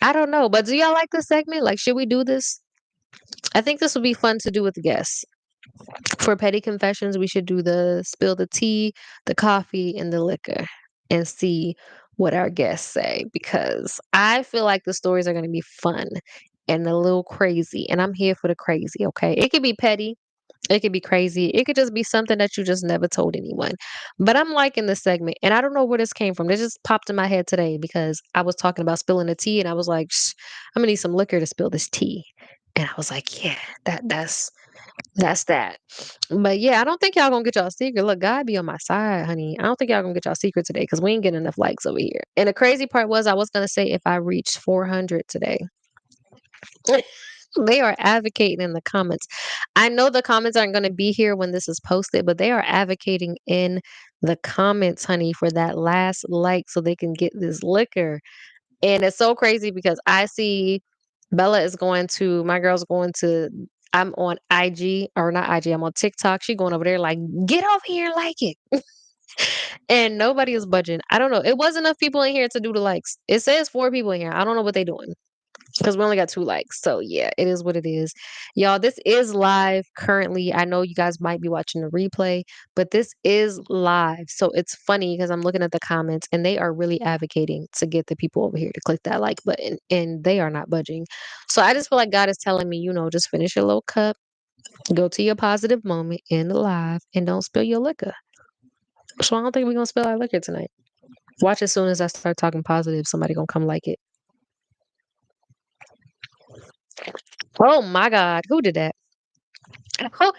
I don't know. But do y'all like this segment? Like, should we do this? I think this would be fun to do with guests. For petty confessions, we should do the spill the tea, the coffee, and the liquor and see what our guests say because I feel like the stories are going to be fun and a little crazy. And I'm here for the crazy, okay? It could be petty, it could be crazy, it could just be something that you just never told anyone. But I'm liking this segment, and I don't know where this came from. It just popped in my head today because I was talking about spilling the tea, and I was like, I'm gonna need some liquor to spill this tea. And I was like, yeah, that's that. But yeah, I don't think y'all gonna get y'all secret. Look, God be on my side, honey. I don't think y'all gonna get y'all secret today because we ain't getting enough likes over here. And the crazy part was I was gonna say if I reached 400 today. They are advocating in the comments. I know the comments aren't gonna be here when this is posted, but they are advocating in the comments, honey, for that last like so they can get this liquor. And it's so crazy because I see Bella is going to my girl's going to I'm on IG or not IG, I'm on TikTok. She going over there like, get over here and like it. And nobody is budging. I don't know. It wasn't enough people in here to do the likes. It says 4 people in here. I don't know what they doing because we only got 2 likes. So yeah, it is what it is. Y'all, this is live currently. I know you guys might be watching the replay, but this is live. So it's funny because I'm looking at the comments and they are really advocating to get the people over here to click that like button and they are not budging. So I just feel like God is telling me, just finish your little cup, go to your positive moment in the live and don't spill your liquor. So I don't think we're gonna spill our liquor tonight. Watch as soon as I start talking positive, somebody gonna come like it. Oh my God, who did that? Who,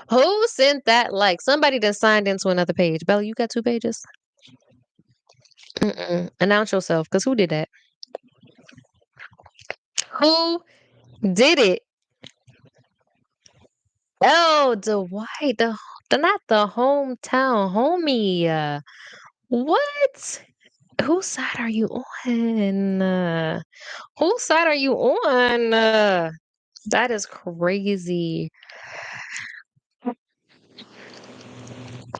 who sent that like? Somebody that signed into another page. Bella, you got two pages? Mm-mm. Announce yourself, because who did that? Who did it? Oh, Dwight, the not the hometown homie. What? Whose side are you on? Whose side are you on? That is crazy.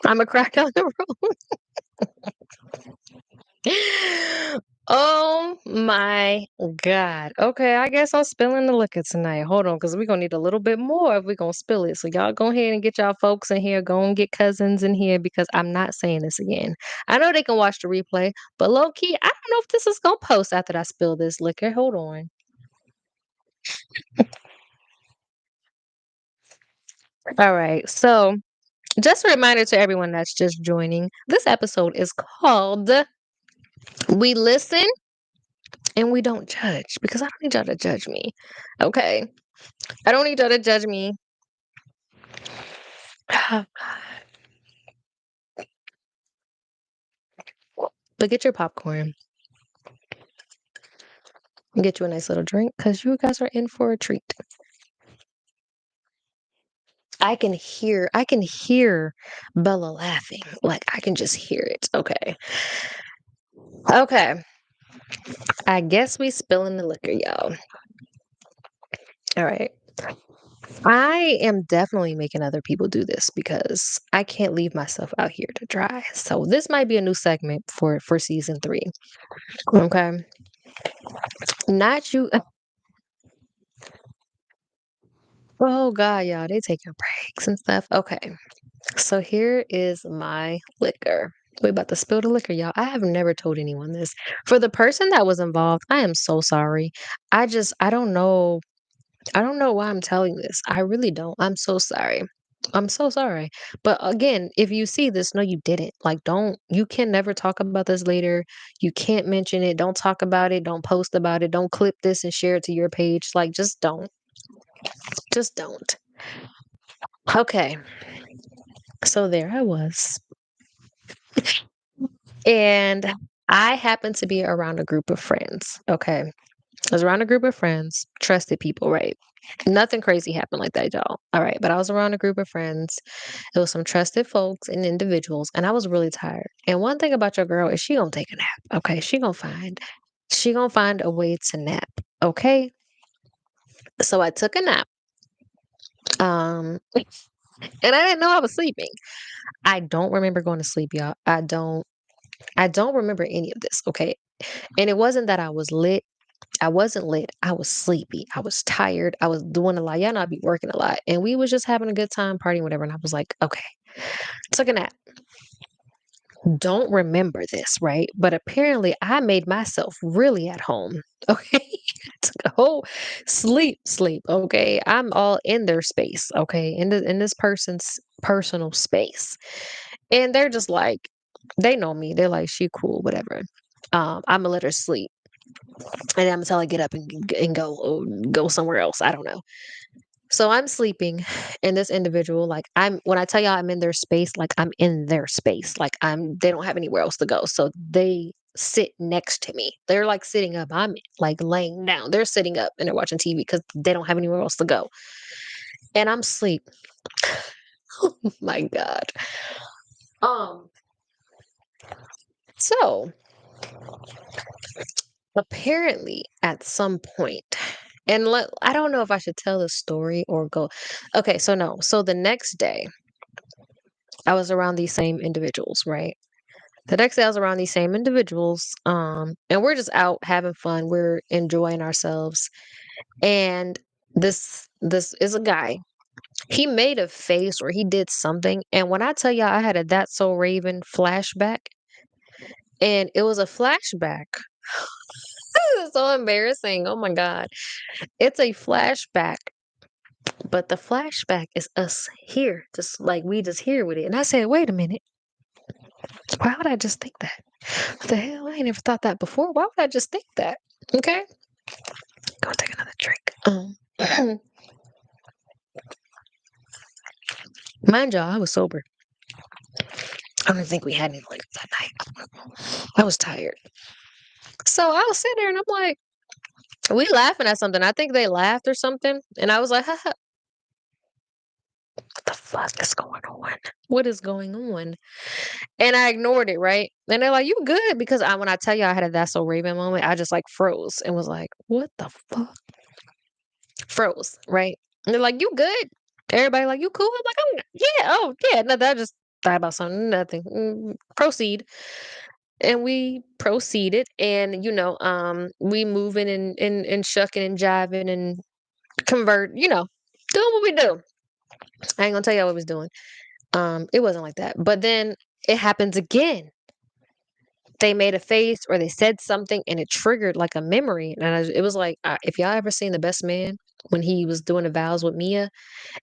I'm a crack on the road. Oh my God. Okay, I guess I'm spilling the liquor tonight. Hold on, because we're gonna need a little bit more if we're gonna spill it. So y'all go ahead and get y'all folks in here. Go and get cousins in here because I'm not saying this again. I know they can watch the replay, but low key, I don't know if this is gonna post after I spill this liquor. Hold on. All right. So just a reminder to everyone that's just joining. This episode is called We Listen and We Don't Judge because I don't need y'all to judge me. Okay. I don't need y'all to judge me. But get your popcorn and get you a nice little drink because you guys are in for a treat. I can hear Bella laughing. Like I can just hear it. Okay. Okay. I guess we spilling the liquor, y'all. All right. I am definitely making other people do this because I can't leave myself out here to dry. So this might be a new segment for season 3. Okay. Not you. Oh God, y'all, they taking breaks and stuff. Okay. So here is my liquor. We about to spill the liquor, y'all. I have never told anyone this. For the person that was involved, I am so sorry. I don't know. I don't know why I'm telling this. I really don't. I'm so sorry. I'm so sorry. But again, if you see this, no, you didn't. Like, don't, you can never talk about this later. You can't mention it. Don't talk about it. Don't post about it. Don't clip this and share it to your page. Like, just don't. Just don't. Okay. So there I was. And I happened to be around a group of friends. Okay. I was around a group of friends, trusted people, right? Nothing crazy happened like that, y'all. All right. But I was around a group of friends. It was some trusted folks and individuals, and I was really tired. And one thing about your girl is she gonna take a nap. Okay. She gonna find a way to nap. Okay. So I took a nap. And I didn't know I was sleeping. I don't remember going to sleep, y'all. I don't remember any of this. Okay. And it wasn't that I was lit. I wasn't lit. I was sleepy. I was tired. I was doing a lot. Y'all know I be working a lot. And we was just having a good time, partying, whatever. And I was like, okay, took a nap. Don't remember this, right? But apparently I made myself really at home. Okay. Took a whole sleep. Okay. I'm all in their space. Okay. In this person's personal space. And they're just like, they know me. They're like, she cool, whatever. I'm gonna let her sleep. And I'm gonna tell her get up and go somewhere else. I don't know. So I'm sleeping, and this individual, like when I tell y'all I'm in their space, like I'm in their space. Like they don't have anywhere else to go. So they sit next to me. They're like sitting up. I'm like laying down. They're sitting up and they're watching TV because they don't have anywhere else to go. And I'm asleep. Oh my God. Um, so apparently at some point, and I don't know if I should tell the story or go. Okay, so no. So the next day, I was around these same individuals, right? The next day I was around these same individuals, and we're just out having fun. We're enjoying ourselves. And this is a guy. He made a face or he did something. And when I tell y'all I had a That's So Raven flashback, and it was a flashback. It's so embarrassing. Oh my God. It's a flashback. But the flashback is us here, just like we just here with it. And I said, wait a minute. Why would I just think that? What the hell? I ain't never thought that before. Why would I just think that? Okay. Go take another drink. Mind y'all, I was sober. I don't think we had any like that night. I was tired. So I was sitting there and I'm like, we laughing at something. I think they laughed or something. And I was like, haha, what the fuck is going on? What is going on? And I ignored it, right? And they're like, you good? Because when I tell you I had a That's So Raven moment, I just like froze and was like, what the fuck? Froze, right? And they're like, you good? Everybody like, you cool? I'm like, oh, yeah, oh, yeah. No, that just thought about something, nothing. Proceed. And we proceeded and, we moving and shucking and jiving and convert, doing what we do. I ain't gonna tell y'all what we was doing. It wasn't like that. But then it happens again. They made a face or they said something and it triggered like a memory. And it was like, if y'all ever seen The Best Man when he was doing the vows with Mia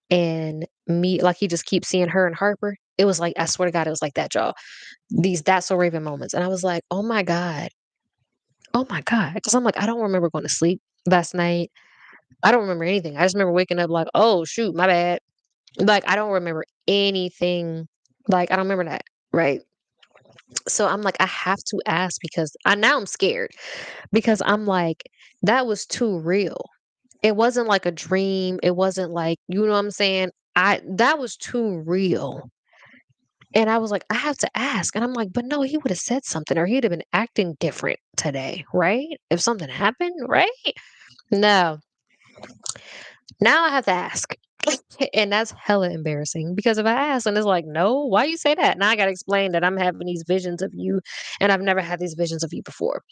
and me, like he just keeps seeing her and Harper. It was like, I swear to God, it was like that, y'all. These That's So Raven moments. And I was like, oh my God. Oh my God. Because I'm like, I don't remember going to sleep last night. I don't remember anything. I just remember waking up like, oh shoot, my bad. Like I don't remember anything. Like I don't remember that. Right. So I'm like, I have to ask because now I'm scared because I'm like, that was too real. It wasn't like a dream. It wasn't like, you know what I'm saying? That was too real. And I was like, I have to ask. And I'm like, but no, he would have said something or he'd have been acting different today, right? If something happened, right? No. Now I have to ask. And that's hella embarrassing because if I ask and it's like, no, why you say that? Now I got to explain that I'm having these visions of you and I've never had these visions of you before.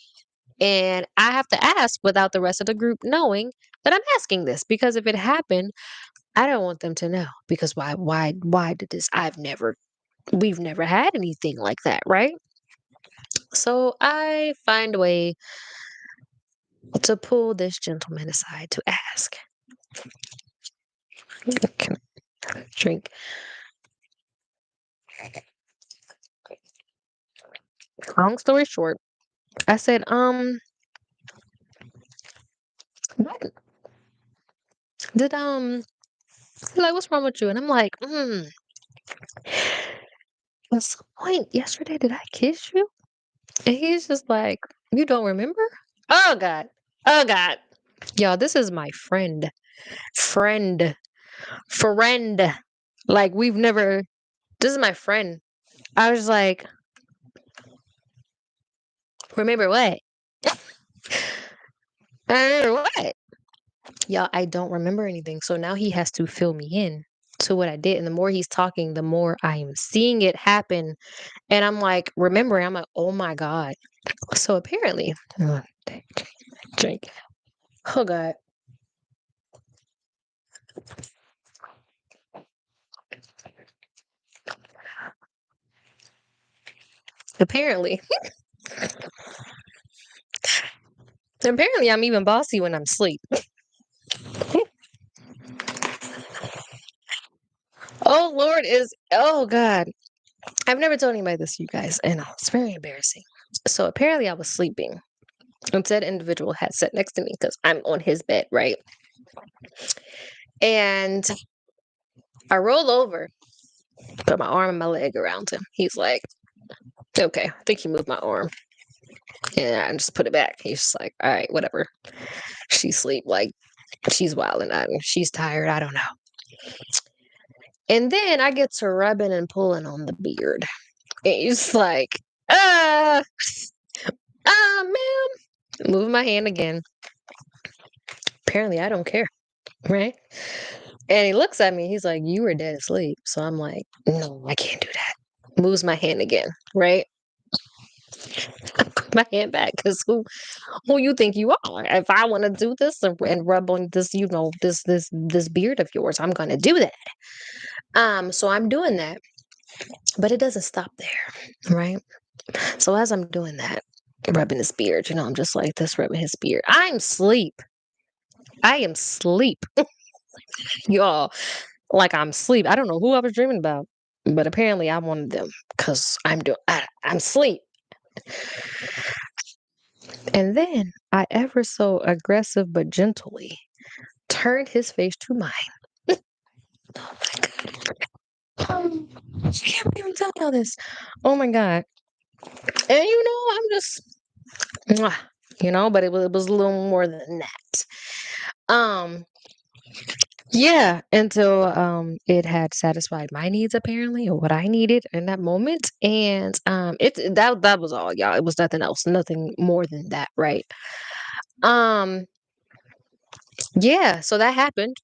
And I have to ask without the rest of the group knowing that I'm asking this because if it happened, I don't want them to know because why did this? We've never had anything like that, right? So I find a way to pull this gentleman aside to ask. Can I drink? Long story short, I said, what did he's like, what's wrong with you? And I'm like, at some point yesterday, did I kiss you? And he's just like, you don't remember? Oh God. Oh God. Y'all, this is my friend. Friend. Friend. Like we've never this is my friend. I was like, remember what? I remember what? Y'all, I don't remember anything. So now he has to fill me in to what I did. And the more he's talking, the more I am seeing it happen. And I'm like, remembering, I'm like, oh my God. So apparently, drink. Oh God. Apparently. Apparently I'm even bossy when I'm asleep. Oh Lord oh God. I've never told anybody this, you guys, and it's very embarrassing. So apparently I was sleeping. And said individual had sat next to me because I'm on his bed, right? And I roll over, put my arm and my leg around him. He's like, okay, I think he moved my arm. And I just put it back. He's just like, all right, whatever. She's asleep, like she's wilding out and she's tired. I don't know. And then I get to rubbing and pulling on the beard. And he's like, uh, ma'am. Move my hand again. Apparently I don't care. Right? And he looks at me. He's like, you were dead asleep. So I'm like, no, I can't do that. Moves my hand again. Right? I put my hand back because who you think you are? If I want to do this and rub on this, this beard of yours, I'm gonna do that. So I'm doing that, but it doesn't stop there, right? So as I'm doing that, rubbing his beard, I'm just like this, rubbing his beard. I'm sleep. I am sleep, y'all. Like I'm sleep. I don't know who I was dreaming about. but apparently I wanted them because I'm asleep. And then I ever so aggressive but gently turned his face to mine. Oh my God. I can't even tell y'all this. Oh my God. And I'm just, mwah, but it was a little more than that. Um, yeah, until it had satisfied my needs apparently, or what I needed in that moment. And that was all, y'all. It was nothing else, nothing more than that, right? Um, yeah, so that happened.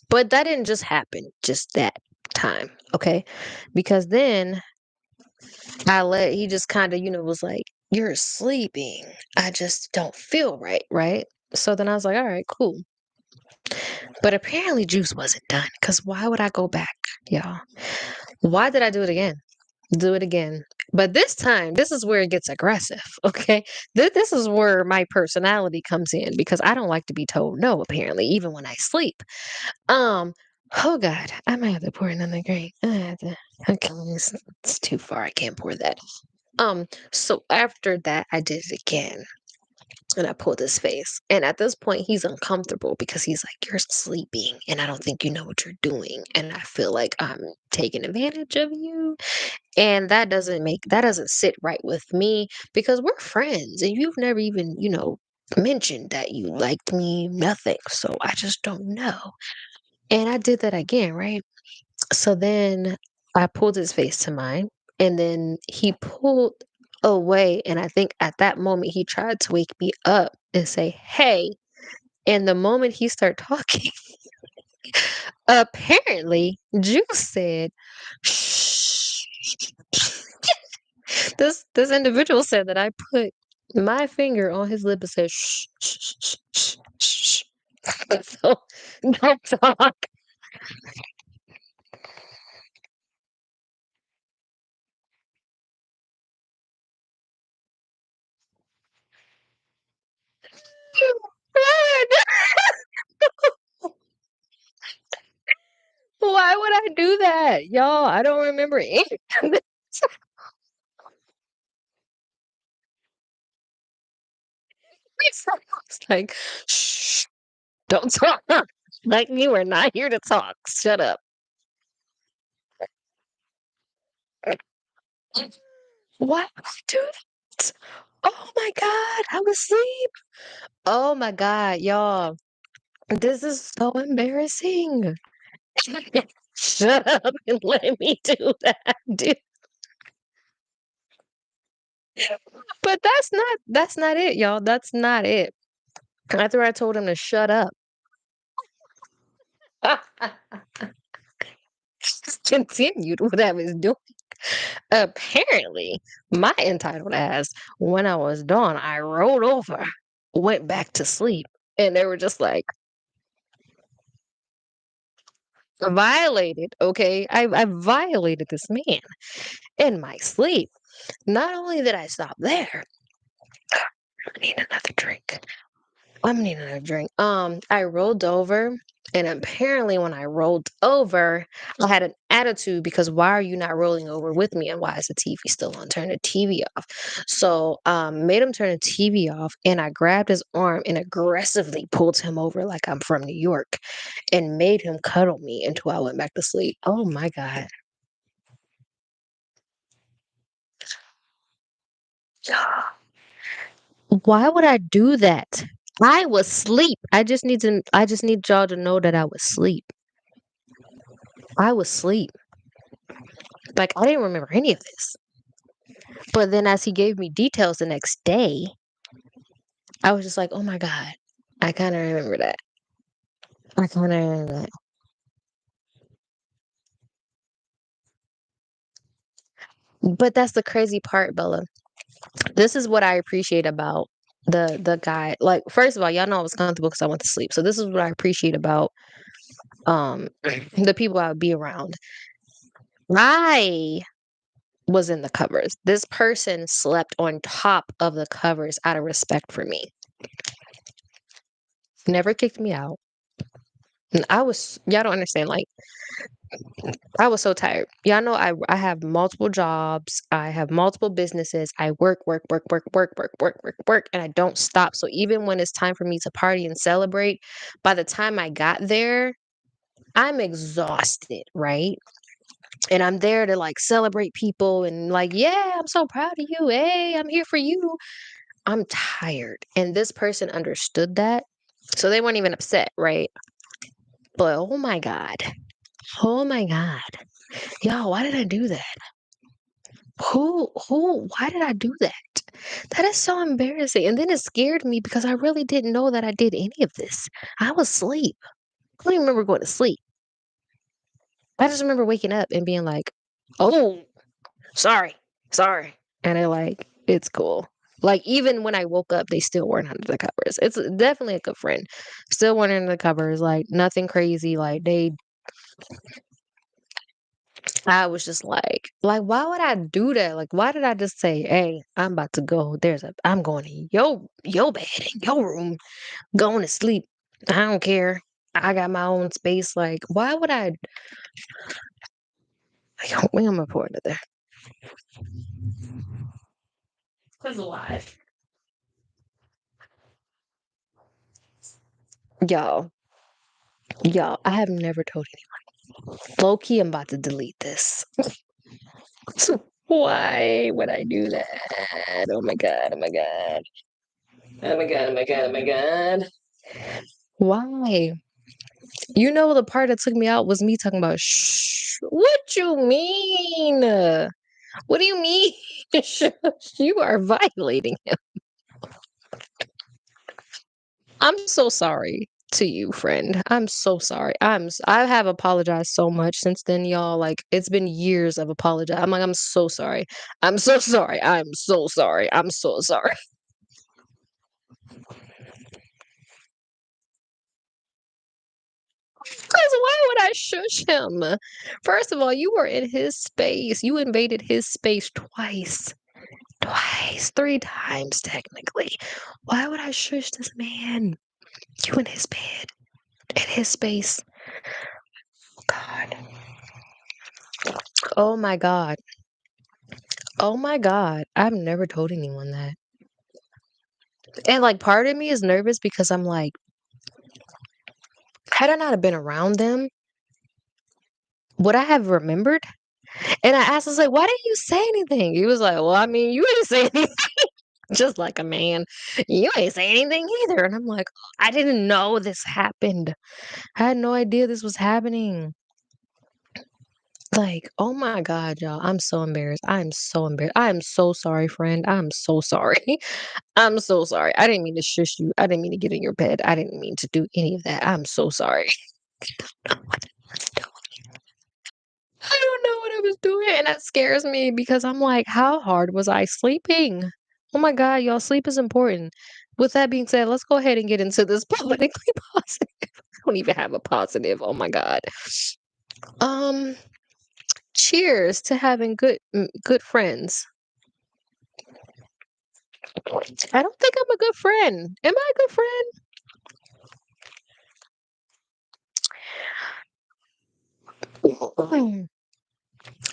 But that didn't just happen just that time, okay? Because then he just kind of, was like, "You're sleeping. I just don't feel right," right? So then I was like, "All right, cool." But apparently Juice wasn't done because why would I go back, y'all? Why did I do it again? Do it again. But this time, this is where it gets aggressive, okay? This is where my personality comes in because I don't like to be told no, apparently, even when I sleep. Um, oh God, I might have to pour another drink. Okay, it's too far. I can't pour that. So after that, I did it again. And I pulled his face. And at this point, he's uncomfortable because he's like, "You're sleeping, and I don't think you know what you're doing. And I feel like I'm taking advantage of you." And that doesn't sit right with me because we're friends and you've never even, mentioned that you liked me, nothing. So I just don't know. And I did that again, right? So then I pulled his face to mine, and then he pulled away. And I think at that moment, he tried to wake me up and say, "Hey." And the moment he started talking, apparently, Juice said, "Shh." This individual said that I put my finger on his lip and said, "Shh, shh, shh, shh, shh." So don't talk. Why would I do that? Y'all, I don't remember any of this. I was like, "Shh, don't talk." Like you are not here to talk. Shut up. Why would I do that? Oh my God, I was asleep. Oh my God, y'all. This is so embarrassing. Shut up and let me do that, dude. But that's not it, y'all. That's not it. After I told him to shut up, just continued what I was doing. Apparently, my entitled ass, when I was done, I rolled over, went back to sleep, and they were just like, violated. Okay, I violated this man in my sleep. Not only did I stop there, I need another drink. I'm gonna need another drink. I rolled over, and apparently, when I rolled over, I had an attitude because why are you not rolling over with me, and why is the TV still on? Turn the TV off. So, made him turn the TV off, and I grabbed his arm and aggressively pulled him over like I'm from New York, and made him cuddle me until I went back to sleep. Oh my God. Why would I do that? I was asleep. I just need y'all to know that I was asleep. I was asleep. Like I didn't remember any of this. But then as he gave me details the next day, I was just like, "Oh my God. I kind of remember that. I kind of remember that." But that's the crazy part, Bella. This is what I appreciate about the guy. Like, first of all, y'all know I was comfortable because I went to sleep. So this is what I appreciate about the people I would be around. I was in the covers. This person slept on top of the covers out of respect for me. Never kicked me out. I was y'all don't understand, like, I was so tired. Y'all know I have multiple jobs, I have multiple businesses, I work, work, work, work, work, work, work, work, work, and I don't stop. So even when it's time for me to party and celebrate, by the time I got there, I'm exhausted, right? And I'm there to like celebrate people and like, yeah, I'm so proud of you. Hey, I'm here for you. I'm tired. And this person understood that. So they weren't even upset, right? But oh my God. Oh my God. Yo, why did I do that? Why did I do that? That is so embarrassing. And then it scared me because I really didn't know that I did any of this. I was asleep. I don't even remember going to sleep. I just remember waking up and being like, oh, sorry, sorry. And they're like, it's cool. Like, even when I woke up, they still weren't under the covers. It's definitely a good friend. Still weren't under the covers. Like, nothing crazy. Like, I was just like, why would I do that? Like, why did I just say, hey, I'm about to go. I'm going to your bed in your room, going to sleep. I don't care. I got my own space. Like, why would I? Like, when am I pouring it there? Because alive. Y'all, y'all, I have never told anyone. Low key, I'm about to delete this. Why would I do that? Oh my god, oh my god. Oh my god, oh my god, oh my god. Why? You know, the part that took me out was me talking about, shh. What you mean? What do you mean? Shush, you are violating him. I'm so sorry to you, friend. I'm so sorry. I have apologized so much since then, y'all. Like, it's been years of apologize. I'm like, I'm so sorry. I'm so sorry. I'm so sorry. I'm so sorry. Because why would I shush him? First of all, you were in his space. You invaded his space twice. Twice. Three times, technically. Why would I shush this man? You in his bed. In his space. God. Oh my God. Oh my God. I've never told anyone that. And like part of me is nervous because I'm like, had I not have been around them, would I have remembered? And I asked, I was like, why didn't you say anything? He was like, well, I mean, you didn't say anything. Just like a man. You ain't say anything either. And I'm like, I didn't know this happened. I had no idea this was happening. Like, oh my God, y'all. I'm so embarrassed. I'm so embarrassed. I'm so sorry, friend. I'm so sorry. I'm so sorry. I didn't mean to shush you. I didn't mean to get in your bed. I didn't mean to do any of that. I'm so sorry. I don't know what I was doing. And that scares me because I'm like, how hard was I sleeping? Oh my God, y'all, sleep is important. With that being said, let's go ahead and get into this politically positive. I don't even have a positive. Oh my God. Um, cheers to having good friends. I don't think I'm a good friend. Am I a good friend?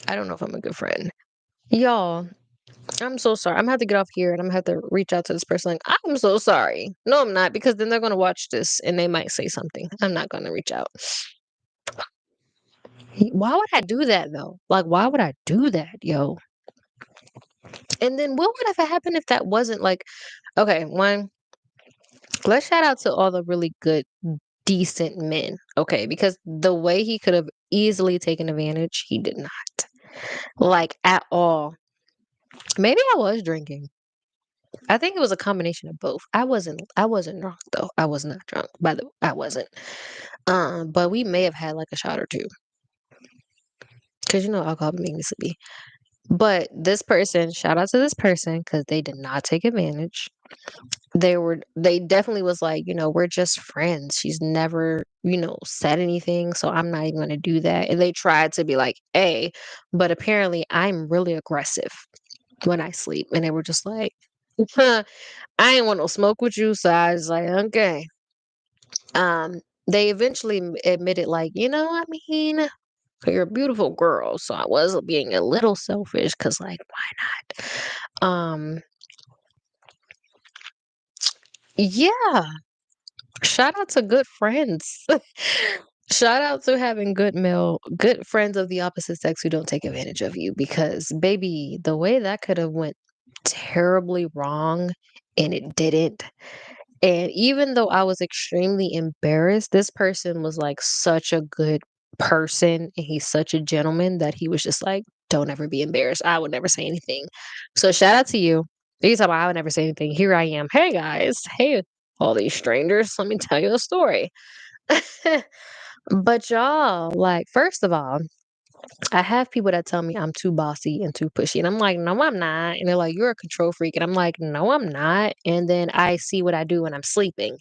I don't know if I'm a good friend. Y'all, I'm so sorry. I'm gonna have to get off here and I'm gonna have to reach out to this person. Like, I'm so sorry. No, I'm not, because then they're gonna watch this and they might say something. I'm not gonna reach out. Why would I do that though? Like, why would I do that, yo? And then what would have happened if that wasn't like, okay, one, let's shout out to all the really good, decent men, okay? Because the way he could have easily taken advantage, he did not. Like, at all. Maybe I was drinking. I think it was a combination of both. I wasn't drunk though. I was not drunk. By the I wasn't. But we may have had like a shot or two. Cause you know alcohol be making me sleepy. But this person, shout out to this person, because they did not take advantage. They definitely was like, we're just friends. She's never, said anything, so I'm not even gonna do that. And they tried to be like, hey, but apparently I'm really aggressive when I sleep. And they were just like, I ain't want no smoke with you, so I was like, okay. They eventually admitted, like, I mean, you're a beautiful girl, so I was being a little selfish because, like, why not? Yeah, shout out to good friends. Shout out to having good friends of the opposite sex who don't take advantage of you because, baby, the way that could have went terribly wrong and it didn't. And even though I was extremely embarrassed, this person was like such a good person and he's such a gentleman that he was just like, don't ever be embarrassed. I would never say anything. So shout out to you. You talking about I would never say anything. Here I am. Hey guys. Hey, all these strangers. Let me tell you a story. But y'all, like, first of all, I have people that tell me I'm too bossy and too pushy. And I'm like, no, I'm not. And they're like, you're a control freak. And I'm like, no, I'm not. And then I see what I do when I'm sleeping.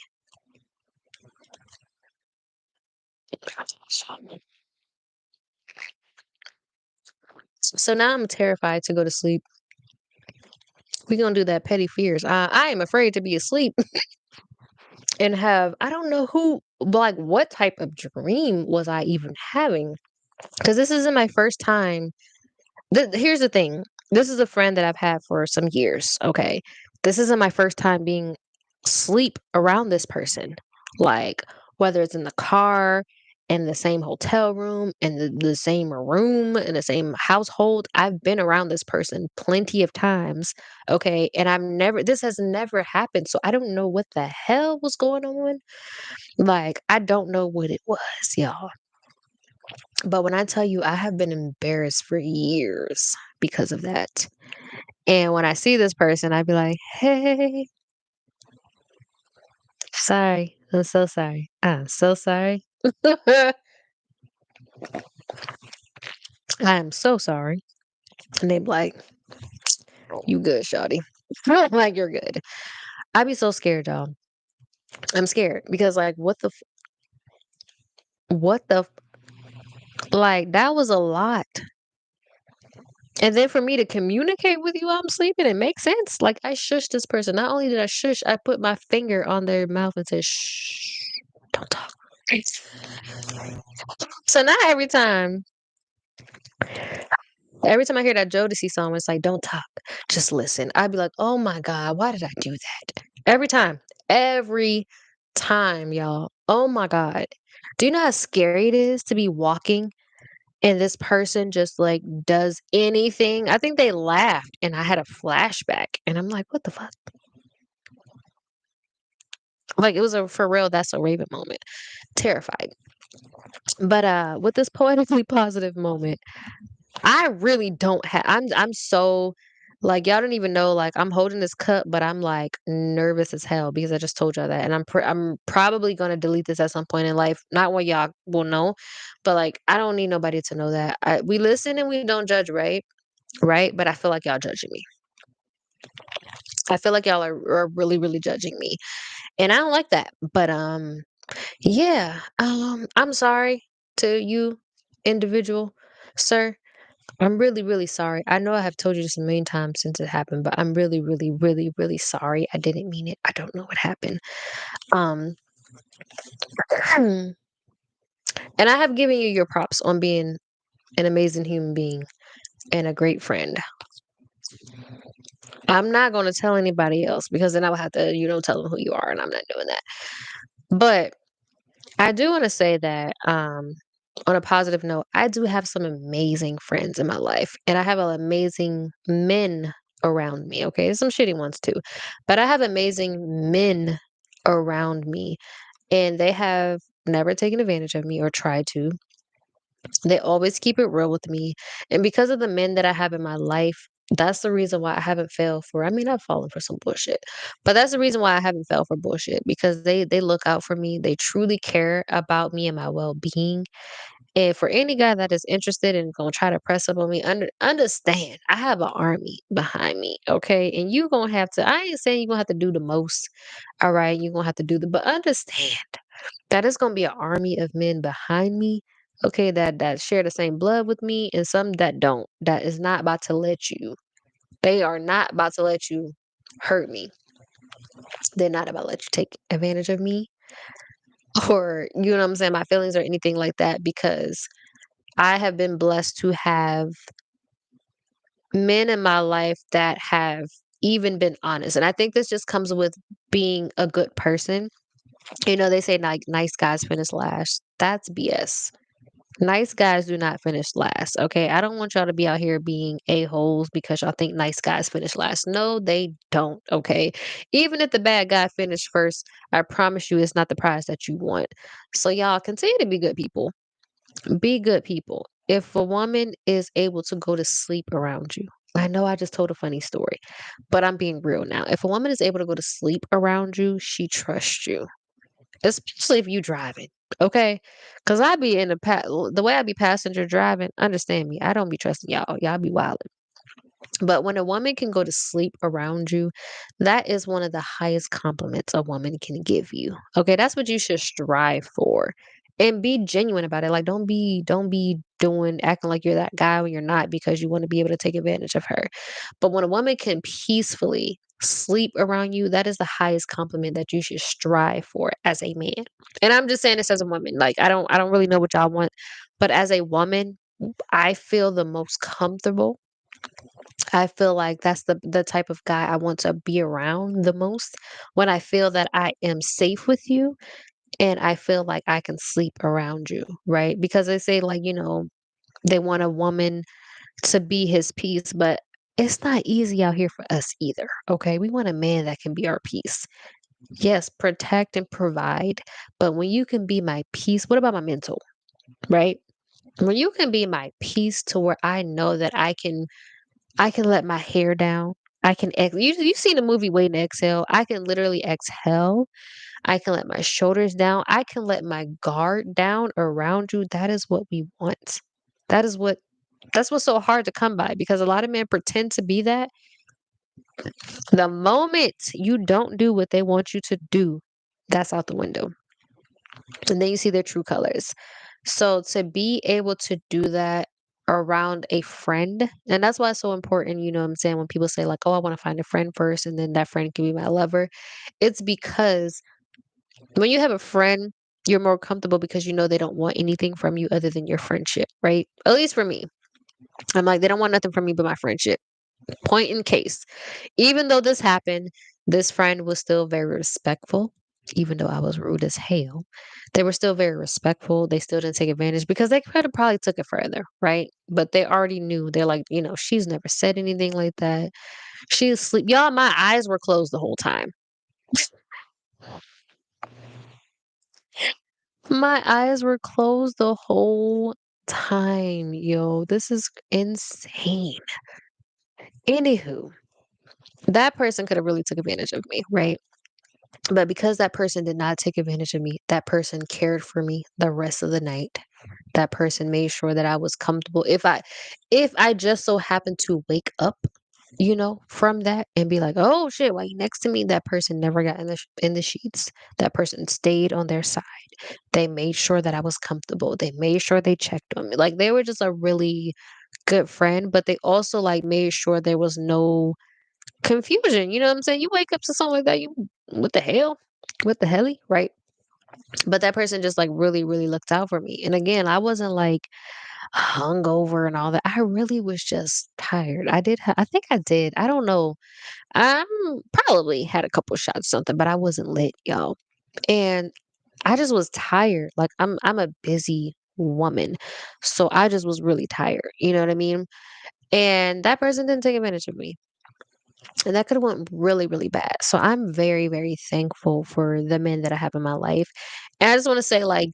So now I'm terrified to go to sleep. We're gonna do that petty fears. I am afraid to be asleep and have I don't know who like what type of dream was I even having? Because this isn't my first time. Here's the thing. This is a friend that I've had for some years. Okay, this isn't my first time being sleep around this person. Like whether it's in the car, in the same hotel room, in the same room, in the same household. I've been around this person plenty of times. Okay, and this has never happened. So I don't know what the hell was going on. Like I don't know what it was, y'all. But when I tell you I have been embarrassed for years because of that. And when I see this person, I'd be like, "Hey, sorry. I'm so sorry. I'm so sorry. I am so sorry." And they'd be like, "You good, shawty." I'm like, "You're good." I'd be so scared, y'all. I'm scared because, like, what the, like, that was a lot. And then for me to communicate with you while I'm sleeping, it makes sense. Like, I shushed this person. Not only did I shush, I put my finger on their mouth and said, shh, don't talk. So now every time I hear that Jodeci song, it's like, don't talk, just listen. I'd be like, oh my God, why did I do that? Every time, y'all. Oh my God. Do you know how scary it is to be walking and this person just like does anything? I think they laughed and I had a flashback and I'm like, what the fuck? Like it was a for real, that's a Raven moment. Terrified. But with this poetically positive moment, I really don't have I'm so like y'all don't even know like I'm holding this cup, but I'm like nervous as hell because I just told y'all that. And I'm probably gonna delete this at some point in life. Not what y'all will know, but like I don't need nobody to know that. We listen and we don't judge, right? Right? But I feel like y'all judging me. I feel like y'all are really, really judging me. And I don't like that. But yeah. I'm sorry to you, individual, sir. I'm really, really sorry. I know I have told you this a million times since it happened, but I'm really, really, really, really sorry. I didn't mean it. I don't know what happened. Um, and I have given you your props on being an amazing human being and a great friend. I'm not going to tell anybody else because then I would have to, tell them who you are, and I'm not doing that. But I do want to say that on a positive note, I do have some amazing friends in my life, and I have amazing men around me. Okay, some shitty ones too, but I have amazing men around me, and they have never taken advantage of me or tried to. They always keep it real with me. And because of the men that I have in my life, that's the reason why I haven't failed for I mean, I've fallen for some bullshit. But that's the reason why I haven't fell for bullshit because they look out for me. They truly care about me and my well-being. And for any guy that is interested and gonna try to press up on me, understand I have an army behind me, okay? And you gonna have to. I ain't saying you're gonna have to do the most, all right? You're gonna have to do but understand that is gonna be an army of men behind me, okay? That share the same blood with me, and some that don't. That is not about to let you. They are not about to let you hurt me. They're not about to let you take advantage of me. or you know what I'm saying, my feelings or anything like that because I have been blessed to have men in my life that have even been honest. And I think this just comes with being a good person. You know, they say like nice guys finish last. That's BS. Nice guys do not finish last. Okay. I don't want y'all to be out here being a-holes because y'all think nice guys finish last. No, they don't. Okay. Even if the bad guy finished first, I promise you it's not the prize that you want. So y'all continue to be good people. Be good people. If a woman is able to go to sleep around you, I know I just told a funny story, but I'm being real now. If a woman is able to go to sleep around you, she trusts you, especially if you driving. Okay, because I be in the way I be passenger driving. Understand me? I don't be trusting y'all. Y'all be wild. But when a woman can go to sleep around you, that is one of the highest compliments a woman can give you. Okay, that's what you should strive for. And be genuine about it. Like don't be doing acting like you're that guy when you're not because you want to be able to take advantage of her. But when a woman can peacefully sleep around you, that is the highest compliment that you should strive for as a man. And I'm just saying this as a woman. Like I don't really know what y'all want, but as a woman, I feel the most comfortable. I feel like that's the type of guy I want to be around the most when I feel that I am safe with you and I feel like I can sleep around you, right? Because they say like, they want a woman to be his peace, but it's not easy out here for us either. Okay? We want a man that can be our peace. Yes, protect and provide, but when you can be my peace, what about my mental, right? When you can be my peace to where I know that I can let my hair down. I can you seen the movie Wait and Exhale? I can literally exhale. I can let my shoulders down. I can let my guard down around you. That is what we want. That is what that's what's so hard to come by because a lot of men pretend to be that. The moment you don't do what they want you to do, that's out the window. And then you see their true colors. So to be able to do that around a friend, and that's why it's so important, you know what I'm saying, when people say like, "Oh, I want to find a friend first and then that friend can be my lover." It's because when you have a friend, you're more comfortable because you know they don't want anything from you other than your friendship, right? At least for me. I'm like, they don't want nothing from me but my friendship. Point in case. Even though this happened, this friend was still very respectful, even though I was rude as hell. They were still very respectful. They still didn't take advantage because they could have probably took it further, right? But they already knew. They're like, she's never said anything like that. She's asleep. Y'all, my eyes were closed the whole time. My eyes were closed the whole time, yo. This is insane. Anywho, that person could have really took advantage of me, right? But because that person did not take advantage of me, that person cared for me the rest of the night. That person made sure that I was comfortable. If I just so happened to wake up, from that and be like, "Oh shit, why you next to me?" That person never got in the sheets. That person stayed on their side. They made sure that I was comfortable. They made sure they checked on me. Like they were just a really good friend, but they also like made sure there was no confusion. You know what I'm saying? You wake up to something like that, you what the hell? What the helly? Right. But that person just like really, really looked out for me. And again, I wasn't like hungover and all that. I really was just tired. I think I did. I don't know. I'm probably had a couple shots or something, but I wasn't lit, y'all. And I just was tired. Like I'm a busy woman. So I just was really tired. You know what I mean? And that person didn't take advantage of me. And that could have went really, really bad. So I'm very, very thankful for the men that I have in my life. And I just want to say, like,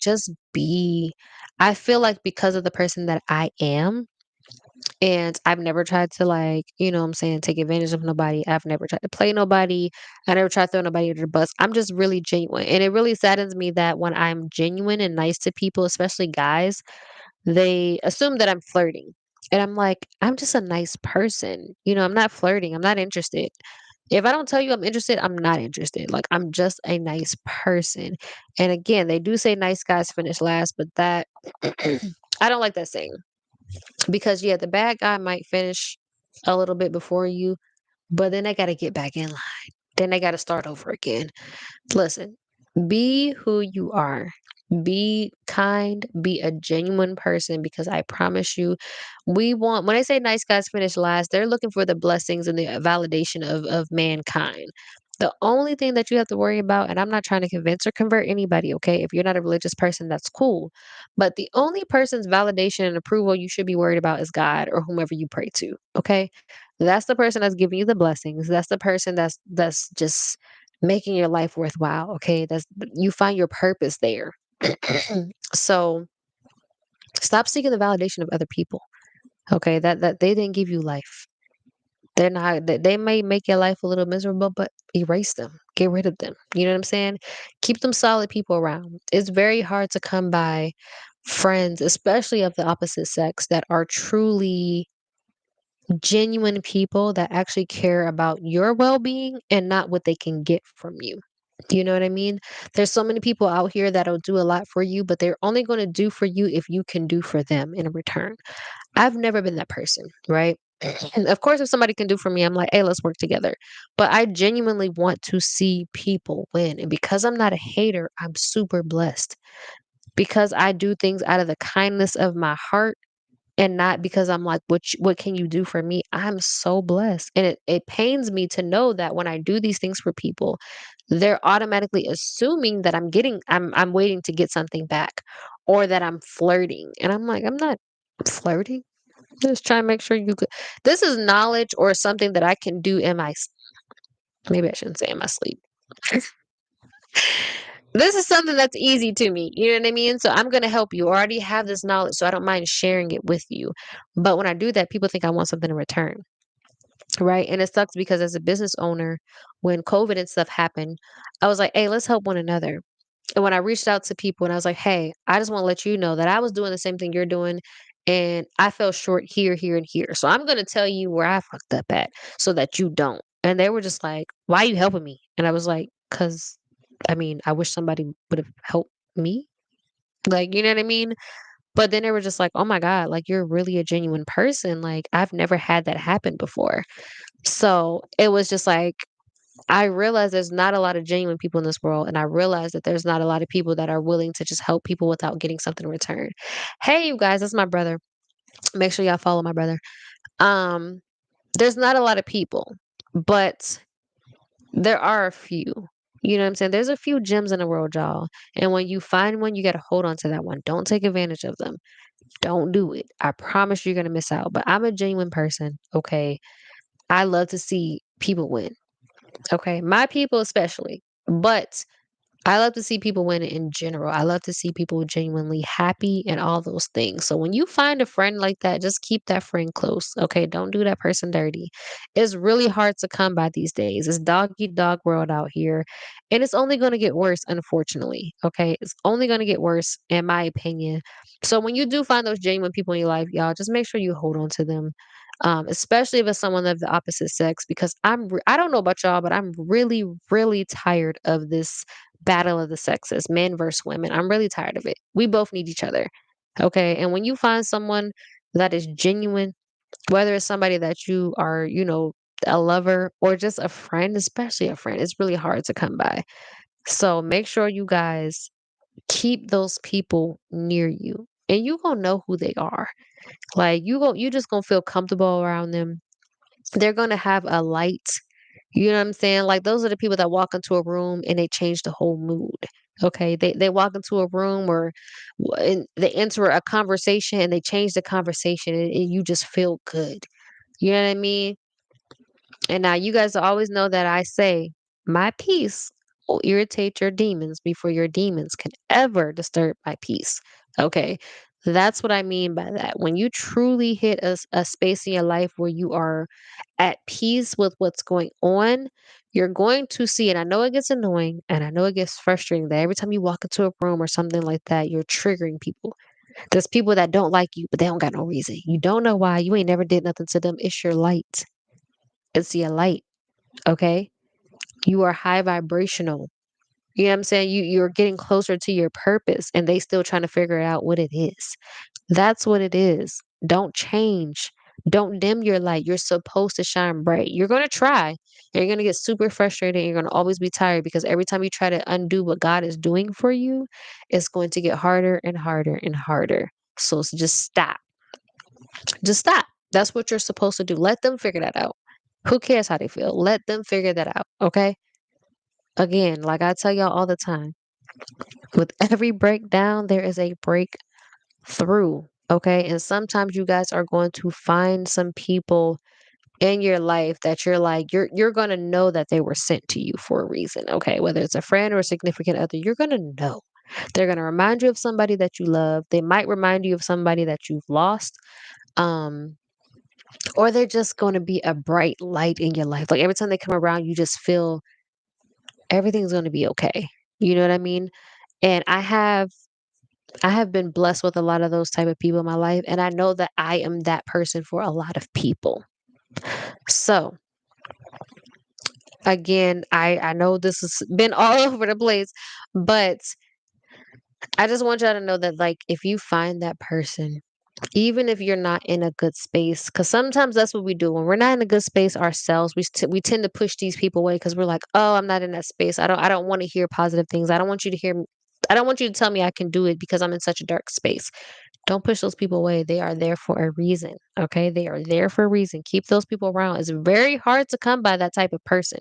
I feel like because of the person that I am, and I've never tried to like, what I'm saying, take advantage of nobody. I've never tried to play nobody. I never tried to throw nobody under the bus. I'm just really genuine. And it really saddens me that when I'm genuine and nice to people, especially guys, they assume that I'm flirting. And I'm like, I'm just a nice person. I'm not flirting. I'm not interested. If I don't tell you I'm interested, I'm not interested. Like, I'm just a nice person. And again, they do say nice guys finish last, but that, I don't like that saying because, yeah, the bad guy might finish a little bit before you, but then they got to get back in line. Then they got to start over again. Listen. Be who you are. Be kind, be a genuine person because I promise you, when I say nice guys finish last, they're looking for the blessings and the validation of mankind. The only thing that you have to worry about, and I'm not trying to convince or convert anybody, okay? If you're not a religious person, that's cool. But the only person's validation and approval you should be worried about is God or whomever you pray to, okay? That's the person that's giving you the blessings. That's the person that's just making your life worthwhile, okay? That's you find your purpose there. So stop seeking the validation of other people, okay? That they didn't give you life. They're not they may make your life a little miserable, but erase them. Get rid of them. You know what I'm saying? Keep them solid people around. It's very hard to come by friends, especially of the opposite sex, that are truly genuine people that actually care about your well-being and not what they can get from you. You know what I mean? There's so many people out here that'll do a lot for you, but they're only going to do for you if you can do for them in return. I've never been that person, right? And of course, if somebody can do for me, I'm like, hey, let's work together. But I genuinely want to see people win. And because I'm not a hater, I'm super blessed because I do things out of the kindness of my heart and not because I'm like, what can you do for me? I'm so blessed. And it pains me to know that when I do these things for people, they're automatically assuming that I'm waiting to get something back or that I'm flirting. And I'm like, I'm not flirting. Just trying to make sure you could. This is knowledge or something that I can do in maybe I shouldn't say in my sleep. This is something that's easy to me. You know what I mean? So I'm going to help you. I already have this knowledge, so I don't mind sharing it with you. But when I do that, people think I want something in return. Right. And it sucks because as a business owner, when COVID and stuff happened, I was like, hey, let's help one another. And when I reached out to people and I was like, hey, I just want to let you know that I was doing the same thing you're doing. And I fell short here, here, and here. So I'm going to tell you where I fucked up at so that you don't. And they were just like, why are you helping me? And I was like, because I mean, I wish somebody would have helped me. Like, you know what I mean? But then they were just like, oh my God, like you're really a genuine person. Like, I've never had that happen before. So it was just like, I realized there's not a lot of genuine people in this world. And I realized that there's not a lot of people that are willing to just help people without getting something in return. Hey, you guys, that's my brother. Make sure y'all follow my brother. Um, there's not a lot of people, but there are a few. You know what I'm saying? There's a few gems in the world, y'all. And when you find one, you got to hold on to that one. Don't take advantage of them. Don't do it. I promise you're going to miss out. But I'm a genuine person. Okay. I love to see people win. Okay, my people especially. But I love to see people win in general. I love to see people genuinely happy and all those things. So when you find a friend like that, just keep that friend close. Okay, don't do that person dirty. It's really hard to come by these days. It's dog eat dog world out here. And it's only going to get worse, unfortunately. Okay, it's only going to get worse, in my opinion. So when you do find those genuine people in your life, y'all, just make sure you hold on to them. Especially if it's someone of the opposite sex, because I don't know about y'all, but I'm really, really tired of this battle of the sexes, men versus women. I'm really tired of it. We both need each other. Okay. And when you find someone that is genuine, whether it's somebody that you are, a lover or just a friend, especially a friend, it's really hard to come by. So make sure you guys keep those people near you and you gonna know who they are. Like you just gonna feel comfortable around them. They're gonna have a light. You know what I'm saying? Like those are the people that walk into a room and they change the whole mood. Okay, they walk into a room or and they enter a conversation and they change the conversation and you just feel good. You know what I mean? And now you guys always know that I say my peace will irritate your demons before your demons can ever disturb my peace. Okay. That's what I mean by that. When you truly hit a space in your life where you are at peace with what's going on, you're going to see, and I know it gets annoying and I know it gets frustrating that every time you walk into a room or something like that, you're triggering people. There's people that don't like you, but they don't got no reason. You don't know why. You ain't never did nothing to them. It's your light. It's your light. Okay. You are high vibrational. You know what I'm saying? You're getting closer to your purpose and they still trying to figure out what it is. That's what it is. Don't change. Don't dim your light. You're supposed to shine bright. You're going to try. And you're going to get super frustrated. And you're going to always be tired because every time you try to undo what God is doing for you, it's going to get harder and harder and harder. So just stop. Just stop. That's what you're supposed to do. Let them figure that out. Who cares how they feel? Let them figure that out. Okay. Again, like I tell y'all all the time, with every breakdown, there is a breakthrough. Okay. And sometimes you guys are going to find some people in your life that you're like, you're gonna know that they were sent to you for a reason. Okay. Whether it's a friend or a significant other, you're gonna know. They're gonna remind you of somebody that you love. They might remind you of somebody that you've lost. Um, or they're just going to be a bright light in your life. Like every time they come around, you just feel everything's going to be okay. You know what I mean? And I have been blessed with a lot of those type of people in my life, and I know that I am that person for a lot of people. So, again, I know this has been all over the place, but I just want y'all to know that like if you find that person, even if you're not in a good space, because sometimes that's what we do when we're not in a good space ourselves. We tend to push these people away because we're like, oh, I'm not in that space. I don't want to hear positive things. I don't want you to hear. I don't want you to tell me I can do it because I'm in such a dark space. Don't push those people away. They are there for a reason. Okay, they are there for a reason. Keep those people around. It's very hard to come by that type of person,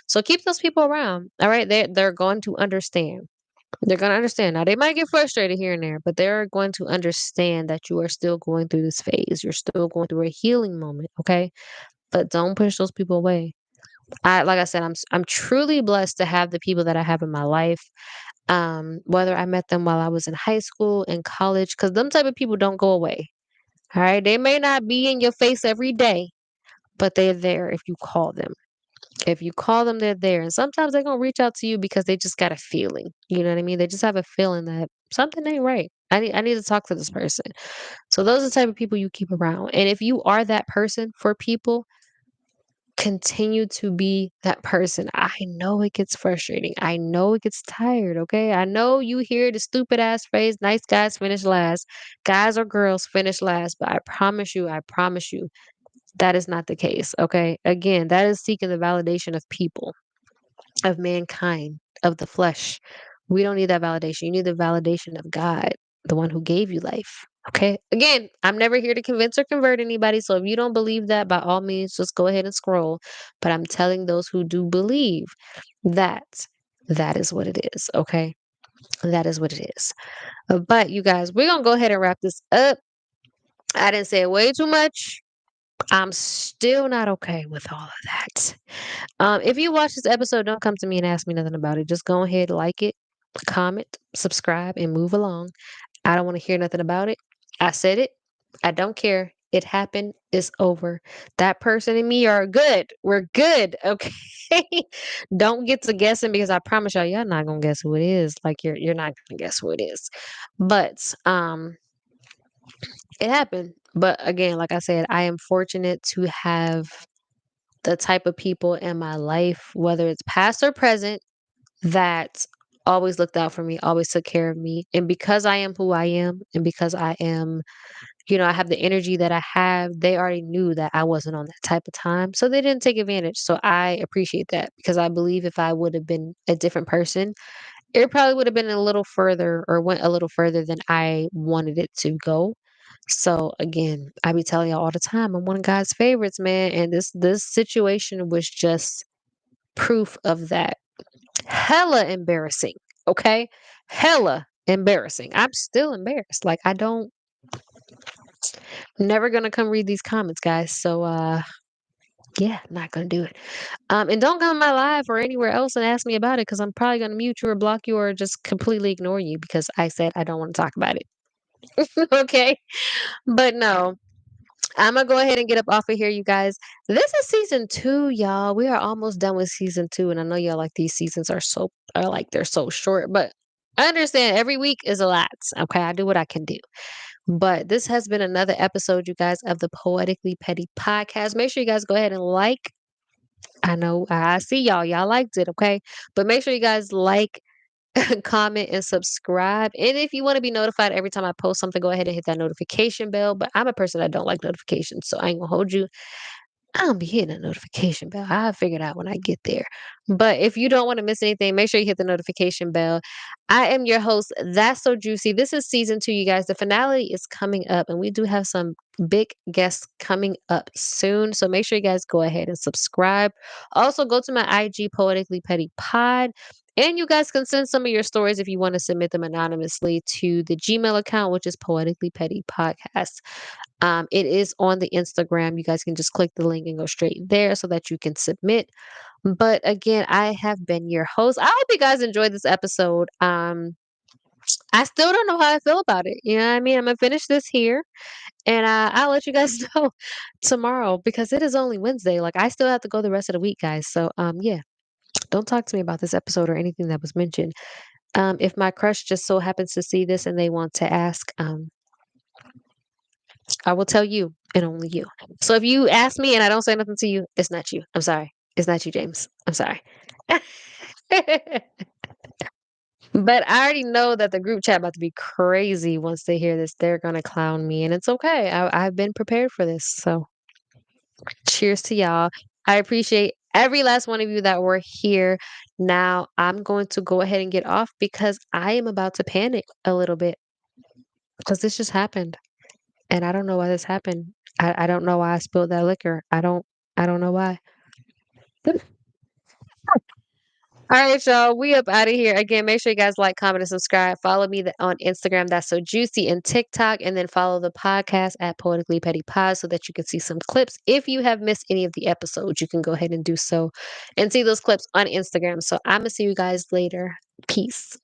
so keep those people around. All right, they're going to understand. They're going to understand. Now, they might get frustrated here and there, but they're going to understand that you are still going through this phase. You're still going through a healing moment, okay? But don't push those people away. Like I said, I'm truly blessed to have the people that I have in my life. Whether I met them while I was in high school and college, because them type of people don't go away. All right, they may not be in your face every day, but they're there if you call them. If you call them, they're there. And sometimes they're gonna reach out to you because they just got a feeling. You know what I mean? They just have a feeling that something ain't right. I need to talk to this person. So those are the type of people you keep around. And if you are that person for people, continue to be that person. I know it gets frustrating. I know it gets tired, okay? I know you hear the stupid ass phrase, nice guys finish last. Guys or girls finish last, but I promise you, that is not the case, okay? Again, that is seeking the validation of people, of mankind, of the flesh. We don't need that validation. You need the validation of God, the one who gave you life. Okay. Again, I'm never here to convince or convert anybody. So if you don't believe that, by all means, just go ahead and scroll. But I'm telling those who do believe that that is what it is. Okay. That is what it is. But you guys, we're going to go ahead and wrap this up. I didn't say way too much. I'm still not okay with all of that. If you watch this episode, don't come to me and ask me nothing about it. Just go ahead, like it, comment, subscribe, and move along. I don't want to hear nothing about it. I said it. I don't care. It happened. It's over. That person and me are good. We're good. Okay. Don't get to guessing because I promise y'all not gonna guess who it is. Like you're not gonna guess who it is. But it happened. But again, like I said, I am fortunate to have the type of people in my life, whether it's past or present, that always looked out for me, always took care of me. And because I am who I am, and because I am, I have the energy that I have, they already knew that I wasn't on that type of time. So they didn't take advantage. So I appreciate that because I believe if I would have been a different person, it probably would have been a little further or went a little further than I wanted it to go. So again, I be telling y'all all the time, I'm one of God's favorites, man. And this situation was just proof of that. Hella embarrassing. Okay. Hella embarrassing. I'm still embarrassed. Like I don't never gonna come read these comments, guys. So yeah, not gonna do it. And don't come on my live or anywhere else and ask me about it because I'm probably gonna mute you or block you or just completely ignore you because I said I don't want to talk about it. Okay. But no, I'm gonna go ahead and get up off of here, you guys. This is season 2, y'all. We are almost done with season 2, and I know y'all like these seasons are like they're so short, but I understand every week is a lot. Okay, I do what I can do. But this has been another episode, you guys, of the Poetically Petty podcast. Make sure you guys go ahead and like. I know I see y'all. Y'all liked it, okay? But make sure you guys like, comment, and subscribe. And if you want to be notified every time I post something, go ahead and hit that notification bell. But I'm a person that don't like notifications, so I ain't gonna hold you. I don't be hitting a notification bell. I'll figure it out when I get there. But if you don't want to miss anything, make sure you hit the notification bell. I am your host. That's so juicy. This is season 2, you guys. The finale is coming up, and we do have some big guests coming up soon. So make sure you guys go ahead and subscribe. Also, go to my IG, Poetically Petty Pod. And you guys can send some of your stories if you want to submit them anonymously to the Gmail account, which is Poetically Petty Podcast. It is on the Instagram. You guys can just click the link and go straight there so that you can submit. But again, I have been your host. I hope you guys enjoyed this episode. I still don't know how I feel about it. You know what I mean? I'm gonna finish this here, and I'll let you guys know tomorrow because it is only Wednesday. Like I still have to go the rest of the week, guys. So yeah, don't talk to me about this episode or anything that was mentioned. If my crush just so happens to see this and they want to ask, I will tell you and only you. So if you ask me and I don't say nothing to you, it's not you. I'm sorry. It's not you, James. I'm sorry. But I already know that the group chat about to be crazy once they hear this. They're gonna clown me, and it's okay. I've been prepared for this. So cheers to y'all. I appreciate every last one of you that were here. Now I'm going to go ahead and get off because I am about to panic a little bit because this just happened. And I don't know why this happened. I don't know why I spilled that liquor. I don't know why. All right, y'all. We up out of here. Again, make sure you guys like, comment, and subscribe. Follow me on Instagram. That's so juicy, and TikTok. And then follow the podcast at Poetically Petty Pod so that you can see some clips. If you have missed any of the episodes, you can go ahead and do so and see those clips on Instagram. So I'm gonna see you guys later. Peace.